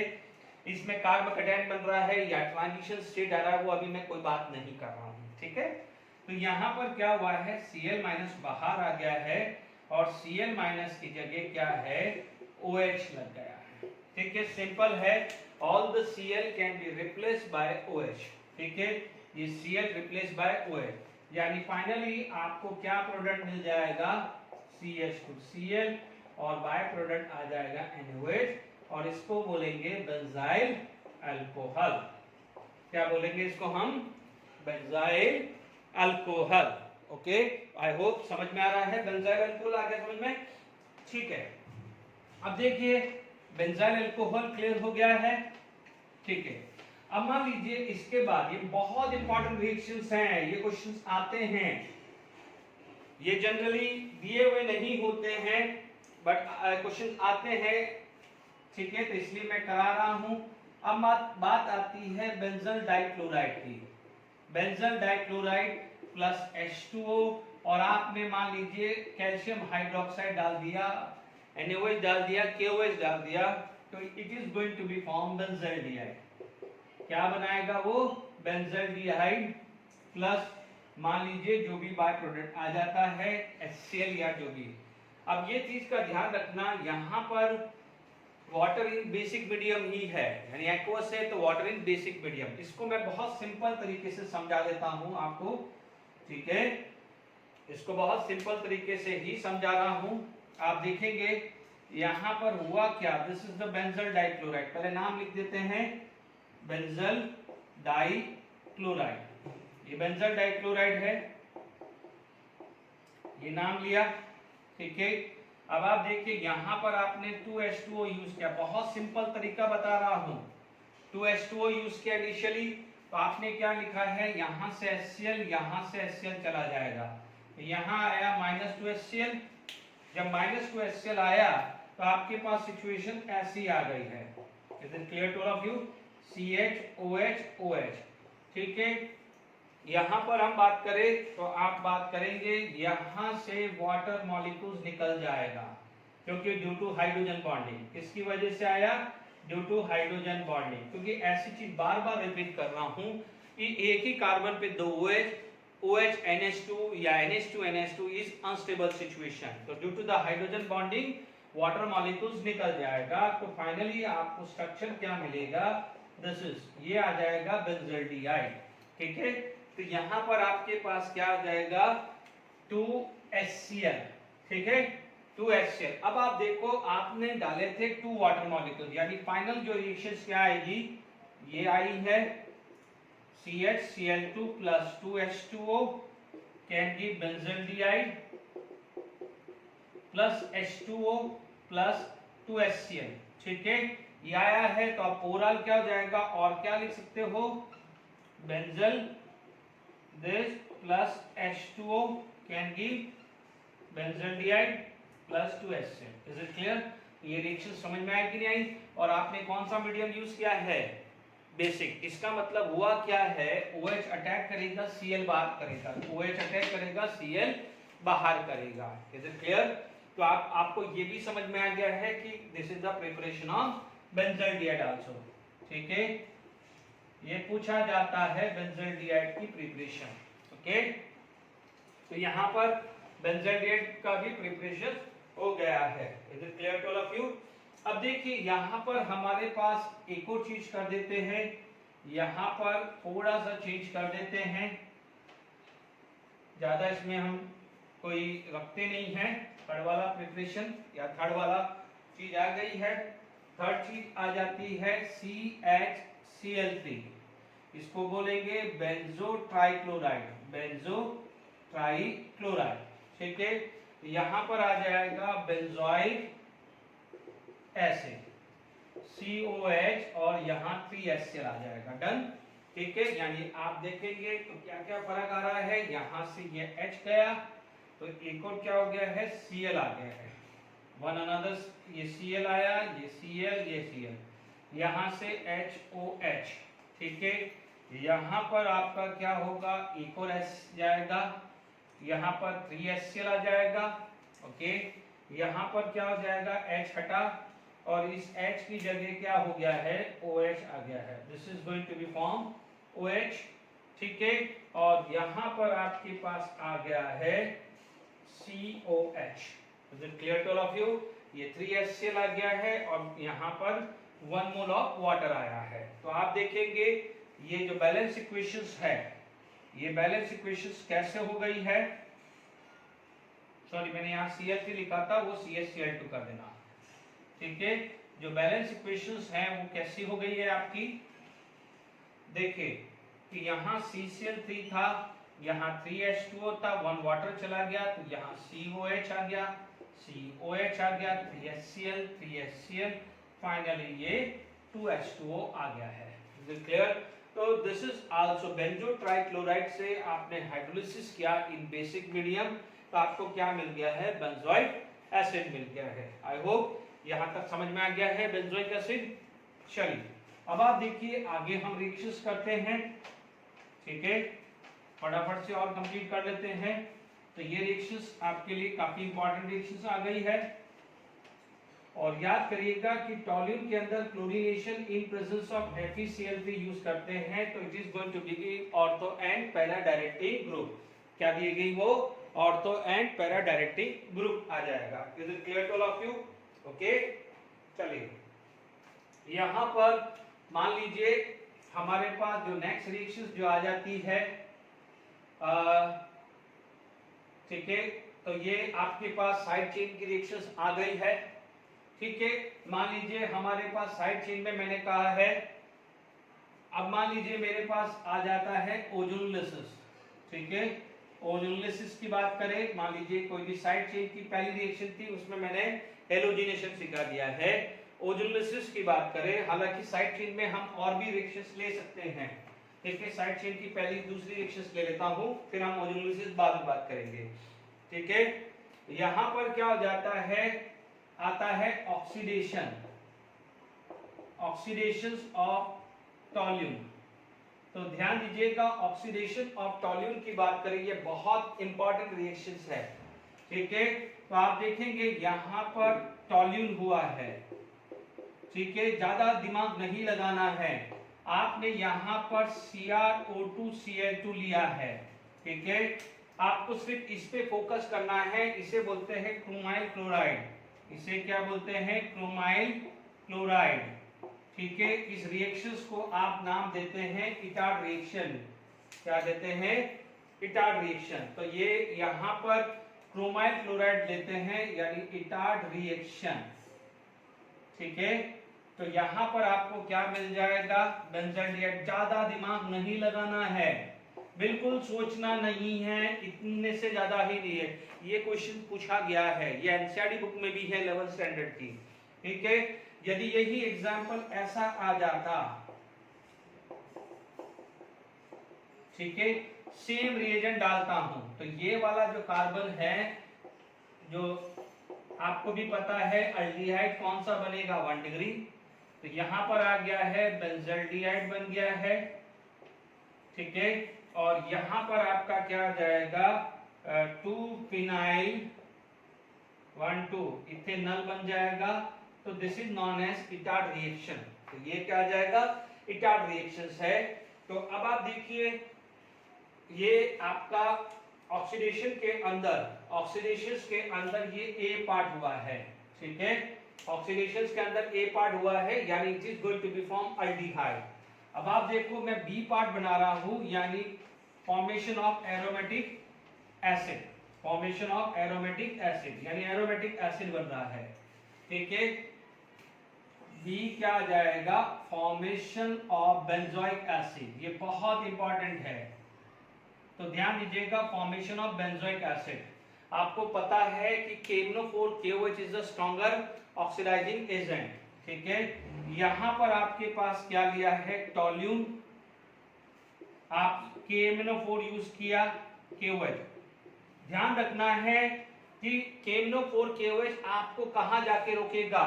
[SPEAKER 1] इसमें कार्बोकेटायन बन रहा है या ट्रांजिशन स्टेट आ रहा है वो अभी मैं कोई बात नहीं कर रहा हूँ, ठीक है। तो यहाँ पर क्या हुआ है, Cl माइनस बाहर आ गया है और Cl माइनस की जगह क्या है OH लग गया है, ठीक है, सिंपल है, all the Cl can be replaced by OH, ठीक है, ये Cl रिप्लेस बाय OH, यानी फाइनली आपको क्या प्रोडक्ट मिल जाएगा CH2Cl और बाय प्रोडक्ट आ जाएगा NaOH और इसको बोलेंगे बेंजाइल अल्कोहल। क्या बोलेंगे इसको हम, benzyl alcohol, okay. I hope समझ में आ रहा है, बेंजाइल अल्कोहल आ गया समझ में, ठीक है। अब देखिए बेंजाइल अल्कोहल क्लियर हो गया है, ठीक है। अब मान लीजिए इसके बाद ये बहुत इंपॉर्टेंट रिएक्शंस हैं, ये क्वेश्चंस आते हैं, ये जनरली दिए हुए नहीं होते हैं बट क्वेश्चन आते हैं, ठीक है, तो इसलिए मैं करा रहा हूं। अब बात आती है बेंजल डाइक्लोराइड की, बेंजल डाइक्लोराइड प्लस H2O और आपने मान लीजिए कैल्शियम हाइड्रोक्साइड डाल दिया, NaOH डाल दिया, KOH डाल दिया, तो it is going to be form benzaldehyde. क्या बनाएगा वो, बेंजल्डिहाइड प्लस मान लीजिए जो भी बाय प्रोडक्ट आ जाता है HCl या जो भी। अब ये चीज का ध्यान रखना, यहाँ पर वाटर इन बेसिक मीडियम ही है, यानी एक्वस है तो वाटर इन बेसिक मीडियम, इसको मैं बहुत सिंपल तरीके से समझा देता हूं आपको, ठीक है, इसको बहुत सिंपल तरीके से ही समझा रहा हूं। आप देखेंगे यहां पर हुआ क्या, this is the benzyl dichloride, पहले नाम लिख देते हैं बेंजल डाइक्लोराइड, ये बेंजल डाइक्लोराइड है, ये नाम लिया, ठीक है। अब आप देखिए यहां पर आपने 2H2O यूज किया, बहुत सिंपल तरीका बता रहा हूं, 2H2O यूज किया इनिशियली, तो आपने क्या लिखा है, यहां से HCl यहां से HCl चला जाएगा, यहां आया -2HCl, जब -2HCl आया तो आपके पास सिचुएशन ऐसी आ गई है, is it clear to all of you, CHOH OH, ठीक है। यहां पर हम बात करें तो आप बात करेंगे यहां से वाटर मॉलिक्यूल्स निकल जाएगा, क्योंकि ड्यू टू हाइड्रोजन बॉन्डिंग, किसकी वजह से आया, ड्यू टू हाइड्रोजन बॉन्डिंग, क्योंकि ऐसी चीज बार बार रिपीट कर रहा हूं कि एक ही कार्बन पे दो OH NH2 या NH2 NH2 is unstable situation, तो due to the hydrogen bonding water molecules निकल जाएगा, तो फाइनली आपको स्ट्रक्चर क्या मिलेगा, दिस इज ये आ जाएगा बेंजल्डिहाइड, ठीक है। तो यहां पर आपके पास क्या आ जाएगा 2HCl, ठीक है, 2HCl। अब आप देखो आपने डाले थे 2 वाटर मॉलिक्यूल, यानी फाइनल जो रिएक्शन क्या आएगी, ये आई है CHCl2 plus 2H2O can give benzaldehyde plus H2O plus 2HCl, ठीक है, ये आया है, तो अब ओवरऑल क्या हो जाएगा, और क्या लिख सकते हो, benzyl this plus H2O can give benzaldehyde plus 2HCl, is it clear? ये रिएक्शन समझ में आई कि नहीं आई, और आपने कौन सा मीडियम यूज किया है, बेसिक, इसका मतलब हुआ क्या है, OH अटैक करेगा Cl बाहर करेगा, OH अटैक करेगा Cl बाहर करेगा, is it clear? तो आपको ये भी समझ में आ गया है कि this is the preparation of benzaldehyde also, ठीक है, ये पूछा जाता है बेंजल्डिहाइड की प्रिपरेशन, ओके। तो यहाँ पर बेंजल्डिहाइड का भी प्रिपरेशन हो गया है, is it clear to all of you. अब देखिए यहाँ पर हमारे पास एक और चीज कर देते हैं, यहाँ पर थोड़ा सा चेंज कर देते हैं, ज्यादा इसमें हम कोई रखते नहीं है। थर्ड वाला प्रिपरेशन या थर्ड वाला चीज आ गई है। थर्ड चीज आ जाती है CHCl3, इसको बोलेंगे बेंजो ट्राइक्लोराइड, बेंजो ट्राइक्लोराइड। ठीक है, यहां पर आ जाएगा बेंजोइक एसिड COH और यहाँ 3HCl आ जाएगा। डन। ठीक है, यानी आप देखेंगे तो क्या क्या फर्क आ रहा है। यहाँ से ये H गया तो एक और क्या हो गया है, Cl आ गया है। वन अनदर, ये Cl आया, ये Cl, ये Cl, यहाँ से HOH। ठीक है, यहाँ पर आपका क्या होगा, एक और H जाएगा, यहाँ पर 3HCl आ जाएगा। ओके, यहाँ पर क्या हो जाएगा, H हटा और इस H की जगह क्या हो गया है, OH आ गया है। This is going to be form OH। ठीक है, और यहाँ पर आपके पास आ गया है COH। Is it clear to all of you? ये 3HCl आ गया है और यहाँ पर 1 मोल ऑफ वाटर आया है। तो आप देखेंगे ये जो बैलेंस इक्वेशंस है, ये बैलेंस इक्वेशंस कैसे हो गई है। सॉरी, मैंने यहाँ Cl3 लिखा था, वो CHCl2 कर देना। ठीक है, जो बैलेंस इक्वेशंस हैं वो कैसी हो गई है आपकी। देखिए कि यहाँ CCl3 था, यहाँ 3H2O था, 1 वाटर चला गया तो यहाँ COH आ गया, COH आ गया, 3HCl, 3HCl, फाइनली ये 2H2O आ गया है। Is it clear? तो this is also benzo trichloride से आपने हाइड्रोलिसिस किया इन बेसिक मीडियम, तो आपको क्या मिल गया है, बेंजोइक एसिड मिल गया है। आई होप यहां तक समझ में आ गया है बेंजोइक एसिड। चलिए अब आप देखिए आगे हम रिएक्शंस करते हैं। ठीक है, फटाफट से और कंप्लीट कर लेते हैं। तो ये रिएक्शंस आपके लिए काफी इंपॉर्टेंट रिएक्शंस आ गई है। और याद करिएगा कि टॉल्यून के अंदर chlorination in presence of FeCl3 use करते हैं, तो it is going to be ortho and para directing group. क्या दी गई वो, ortho and para directing group आ जाएगा। Is it clear to all of you? Okay, चलिए यहां पर मान लीजिए हमारे पास जो नेक्स्ट रिएक्शन जो आ जाती है, ठीक है, तो ये आपके पास साइड चेन की रिएक्शंस आ गई है। ठीक है, मान लीजिए हमारे पास साइड चेन में मैंने कहा है, अब मान लीजिए मेरे पास आ जाता है ओजोनोलिसिस। ठीक है, ओजोनोलिसिस की बात करें, मान लीजिए कोई भी साइड चेन की पहली रिएक्शन थी, उसमें मैंने हेलोजिनेशन सिखा दिया है। ओजोनोलिसिस की बात करें, हालांकि साइड चेन में हम और भी रिएक्शंस ले सकते हैं। ठीक है, साइड चेन की पहली दूसरी रिएक्शंस ले लेता हूं, फिर हम ओजोनोलिसिस बाद में बात करेंगे। ठीक है, यहां पर क्या हो जाता है, आता है ऑक्सीडेशन, ऑक्सीडेशन ऑफ टॉल्यून। तो ध्यान दीजिएगा, ऑक्सीडेशन ऑफ टॉल्यून की बात करें, ये बहुत इंपॉर्टेंट रिएक्शंस है। ठीक है, तो आप देखेंगे यहां पर टॉल्यून हुआ है। ठीक है, ज्यादा दिमाग नहीं लगाना है, आपने यहां पर CrO2Cl2 लिया है। ठीक है, आपको सिर्फ इस पे फोकस करना है। इसे बोलते हैं क्रोमाइल क्लोराइड। इसे क्या बोलते हैं, क्रोमाइल क्लोराइड। ठीक है, इस रिएक्शंस को आप नाम देते हैं इटार्ड रिएक्शन। क्या देते हैं, इटार्ड रिएक्शन। तो ये यहां पर क्रोमाइल क्लोराइड लेते हैं, यानी इटार्ड रिएक्शन। ठीक है, तो यहां पर आपको क्या मिल जाएगा, बेंजाइड। ज्यादा दिमाग नहीं लगाना है, बिल्कुल सोचना नहीं है, इतने से ज्यादा ही नहीं है। ये क्वेश्चन पूछा गया है, ये एनसीईआरटी बुक में भी है 11th स्टैंडर्ड की। ठीक है, यदि यही एग्जाम्पल ऐसा आ जाता, ठीक है, सेम रिएजेंट डालता हूं, तो ये वाला जो कार्बन है, जो आपको भी पता है अल्डिहाइड कौन सा बनेगा, 1 डिग्री। तो यहां पर आ गया है बेंजल्डिहाइड बन गया है। ठीक है, और यहां पर आपका क्या आ जाएगा, 2-फिनाइल 1,2 इथेनॉल बन जाएगा। तो this is known as Etard reaction. तो ये क्या आ जाएगा, इटार्ड रिएक्शंस है। तो अब आप देखिए, ये आपका ऑक्सीडेशन के अंदर, ऑक्सीडेशन के अंदर ये ए पार्ट हुआ है। ठीक है, ऑक्सीडेशन के अंदर ए पार्ट हुआ है, यानी it is going to be form aldehyde. अब आप देखो मैं बी पार्ट बना रहा हूं, यानी formation of aromatic acid, formation of aromatic acid, यानी एरोमेटिक एसिड बन रहा है, ठीक है। बी क्या आ जाएगा, फॉर्मेशन ऑफ बेंजोइक एसिड, ये बहुत इंपॉर्टेंट है, तो ध्यान दीजिएगा, फॉर्मेशन ऑफ बेंजोइक एसिड। आपको पता है कि KMnO4 KOH is the stronger oxidising agent, ठीक है। यहां पर आपके पास क्या लिया है, टोल्यून, आप KMnO4 यूज किया, KOH। ध्यान रखना है कि KMnO4 KOH आपको कहां जाके रोकेगा,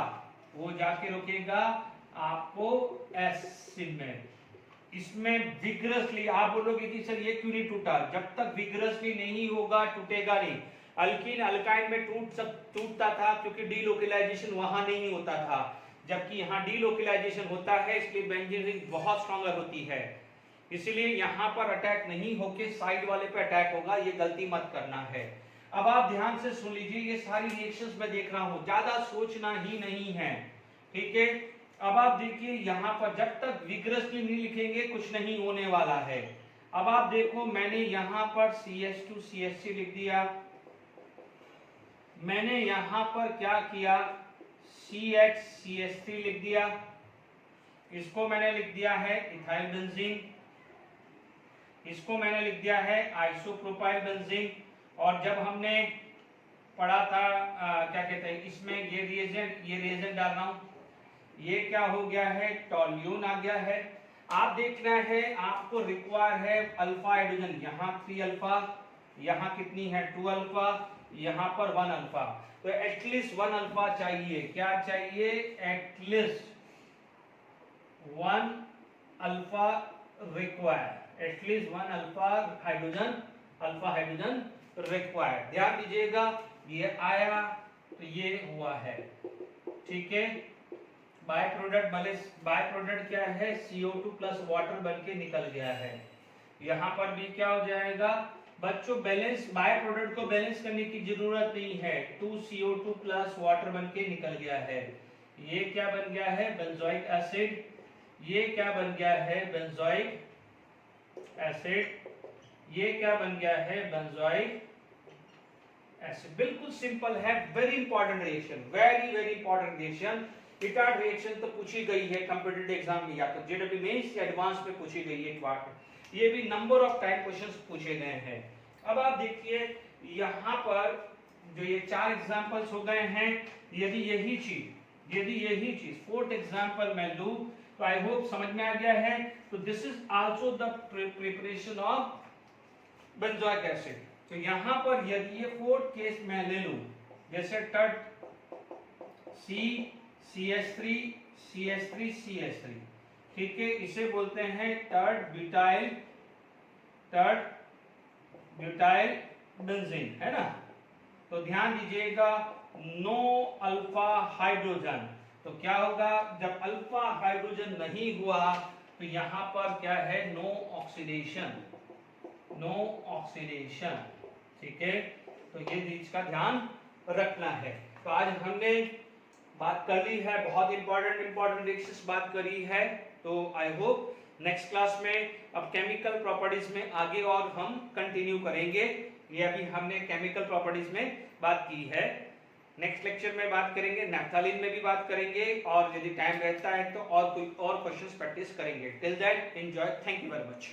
[SPEAKER 1] वो जाके रोकेगा आपको एसिड में। इसमें विग्रसली आप बोलोगे कि सर ये क्यों नहीं टूटा, जब तक विग्रसली नहीं होगा टूटेगा नहीं। अल्कीन अल्काइन में टूटता था क्योंकि डीलोकलाइजेशन वहां नहीं होता था, जबकि यहाँ डीलोकलाइजेशन होता है, इसलिए बेंजीन रिंग बहुत स्ट्रॉन्गर होती है। इसलिए यहाँ पर अटैक नहीं होके साइड वाले पे अटैक होगा, ये गलती मत करना है। अब आप ध्यान से सुन लीजिए, ये सारी रिएक्शंस मैं देख रहा हूं, ज्यादा सोचना ही नहीं है, ठीक है। अब आप देखिए यहाँ पर जब तक विग्रसली नहीं लिखेंगे कुछ नहीं होने वाला है। अब आप देखो, मैंने यहाँ पर CH2 CH3 लिख दिया, मैंने यहाँ पर क्या किया, CH CH3 लिख दिया, इसको मैंने लिख दिया है इथाइल बेंजीन, इसको मैंने लिख दिया है आइसोप्रोपाइल बेंजीन। और जब हमने पढ़ा था क्या कहते हैं, इसमें ये रिएजेंट डाल रहा हूं, ये क्या हो गया है, टोल्यून आ गया है। आप देखना है, आपको रिक्वायर है अल्फा हाइड्रोजन, यहाँ 3 अल्फा, यहाँ कितनी है 2 अल्फा, यहाँ पर 1 अल्फा, तो एटलीस्ट 1 अल्फा चाहिए। क्या चाहिए, at least 1 alpha require, at least 1 alpha hydrogen required. ध्यान दीजिएगा, ये आया तो ये हुआ है, ठीक है। बाय प्रोडक्ट क्या है, CO2 प्लस वाटर बन के निकल गया है। यहाँ पर भी क्या हो जाएगा बच्चों, बैलेंस, बाय प्रोडक्ट को बैलेंस करने की जरूरत नहीं है, 2CO2 प्लस वाटर बन के निकल गया है। ये क्या बन गया है, बेंजोइक एसिड, ये क्या बन गया है, बेंजोइक एसिड, ये क्या बन गया है, बेंजोइक एसिड। बिल्कुल सिंपल है, very important reaction, very important reaction. Etard reaction तो पूछी गई है कॉम्पिटिटिव एग्जाम में, या तो JEE मेंस या एडवांस में पूछी गई है इटार्ड, ये भी नंबर ऑफ टाइम क्वेश्चंस पूछे गए हैं। अब आप देखिए यहाँ पर जो ये 4 एग्जांपल्स हो गए हैं, यदि यही चीज 4th एग्जांपल मैं लूं तो आई होप समझ में आ गया है। तो this is also the preparation of benzoic acid. तो यहाँ पर यदि ये 4th केस मैं ले लूं, जैसे टर्ट CH3 CH3, ठीक है, इसे बोलते हैं टर्ट ब्यूटाइल बेंजीन, है ना। तो ध्यान दीजिएगा, नो अल्फा हाइड्रोजन, तो क्या होगा, जब अल्फा हाइड्रोजन नहीं हुआ तो यहाँ पर क्या है, नो ऑक्सीडेशन, ठीक है। तो ये चीज का ध्यान रखना है। तो आज हमने बात कर ली है, बहुत इंपॉर्टेंट रिएक्शंस बात करी है। तो आई होप नेक्स्ट क्लास में अब केमिकल प्रॉपर्टीज में आगे और हम कंटिन्यू करेंगे। ये अभी हमने केमिकल प्रॉपर्टीज में बात की है, नेक्स्ट लेक्चर में बात करेंगे, नैफ्थलीन में भी बात करेंगे, और यदि टाइम रहता है तो और कोई और क्वेश्चंस प्रैक्टिस करेंगे। Till that enjoy, thank you very much.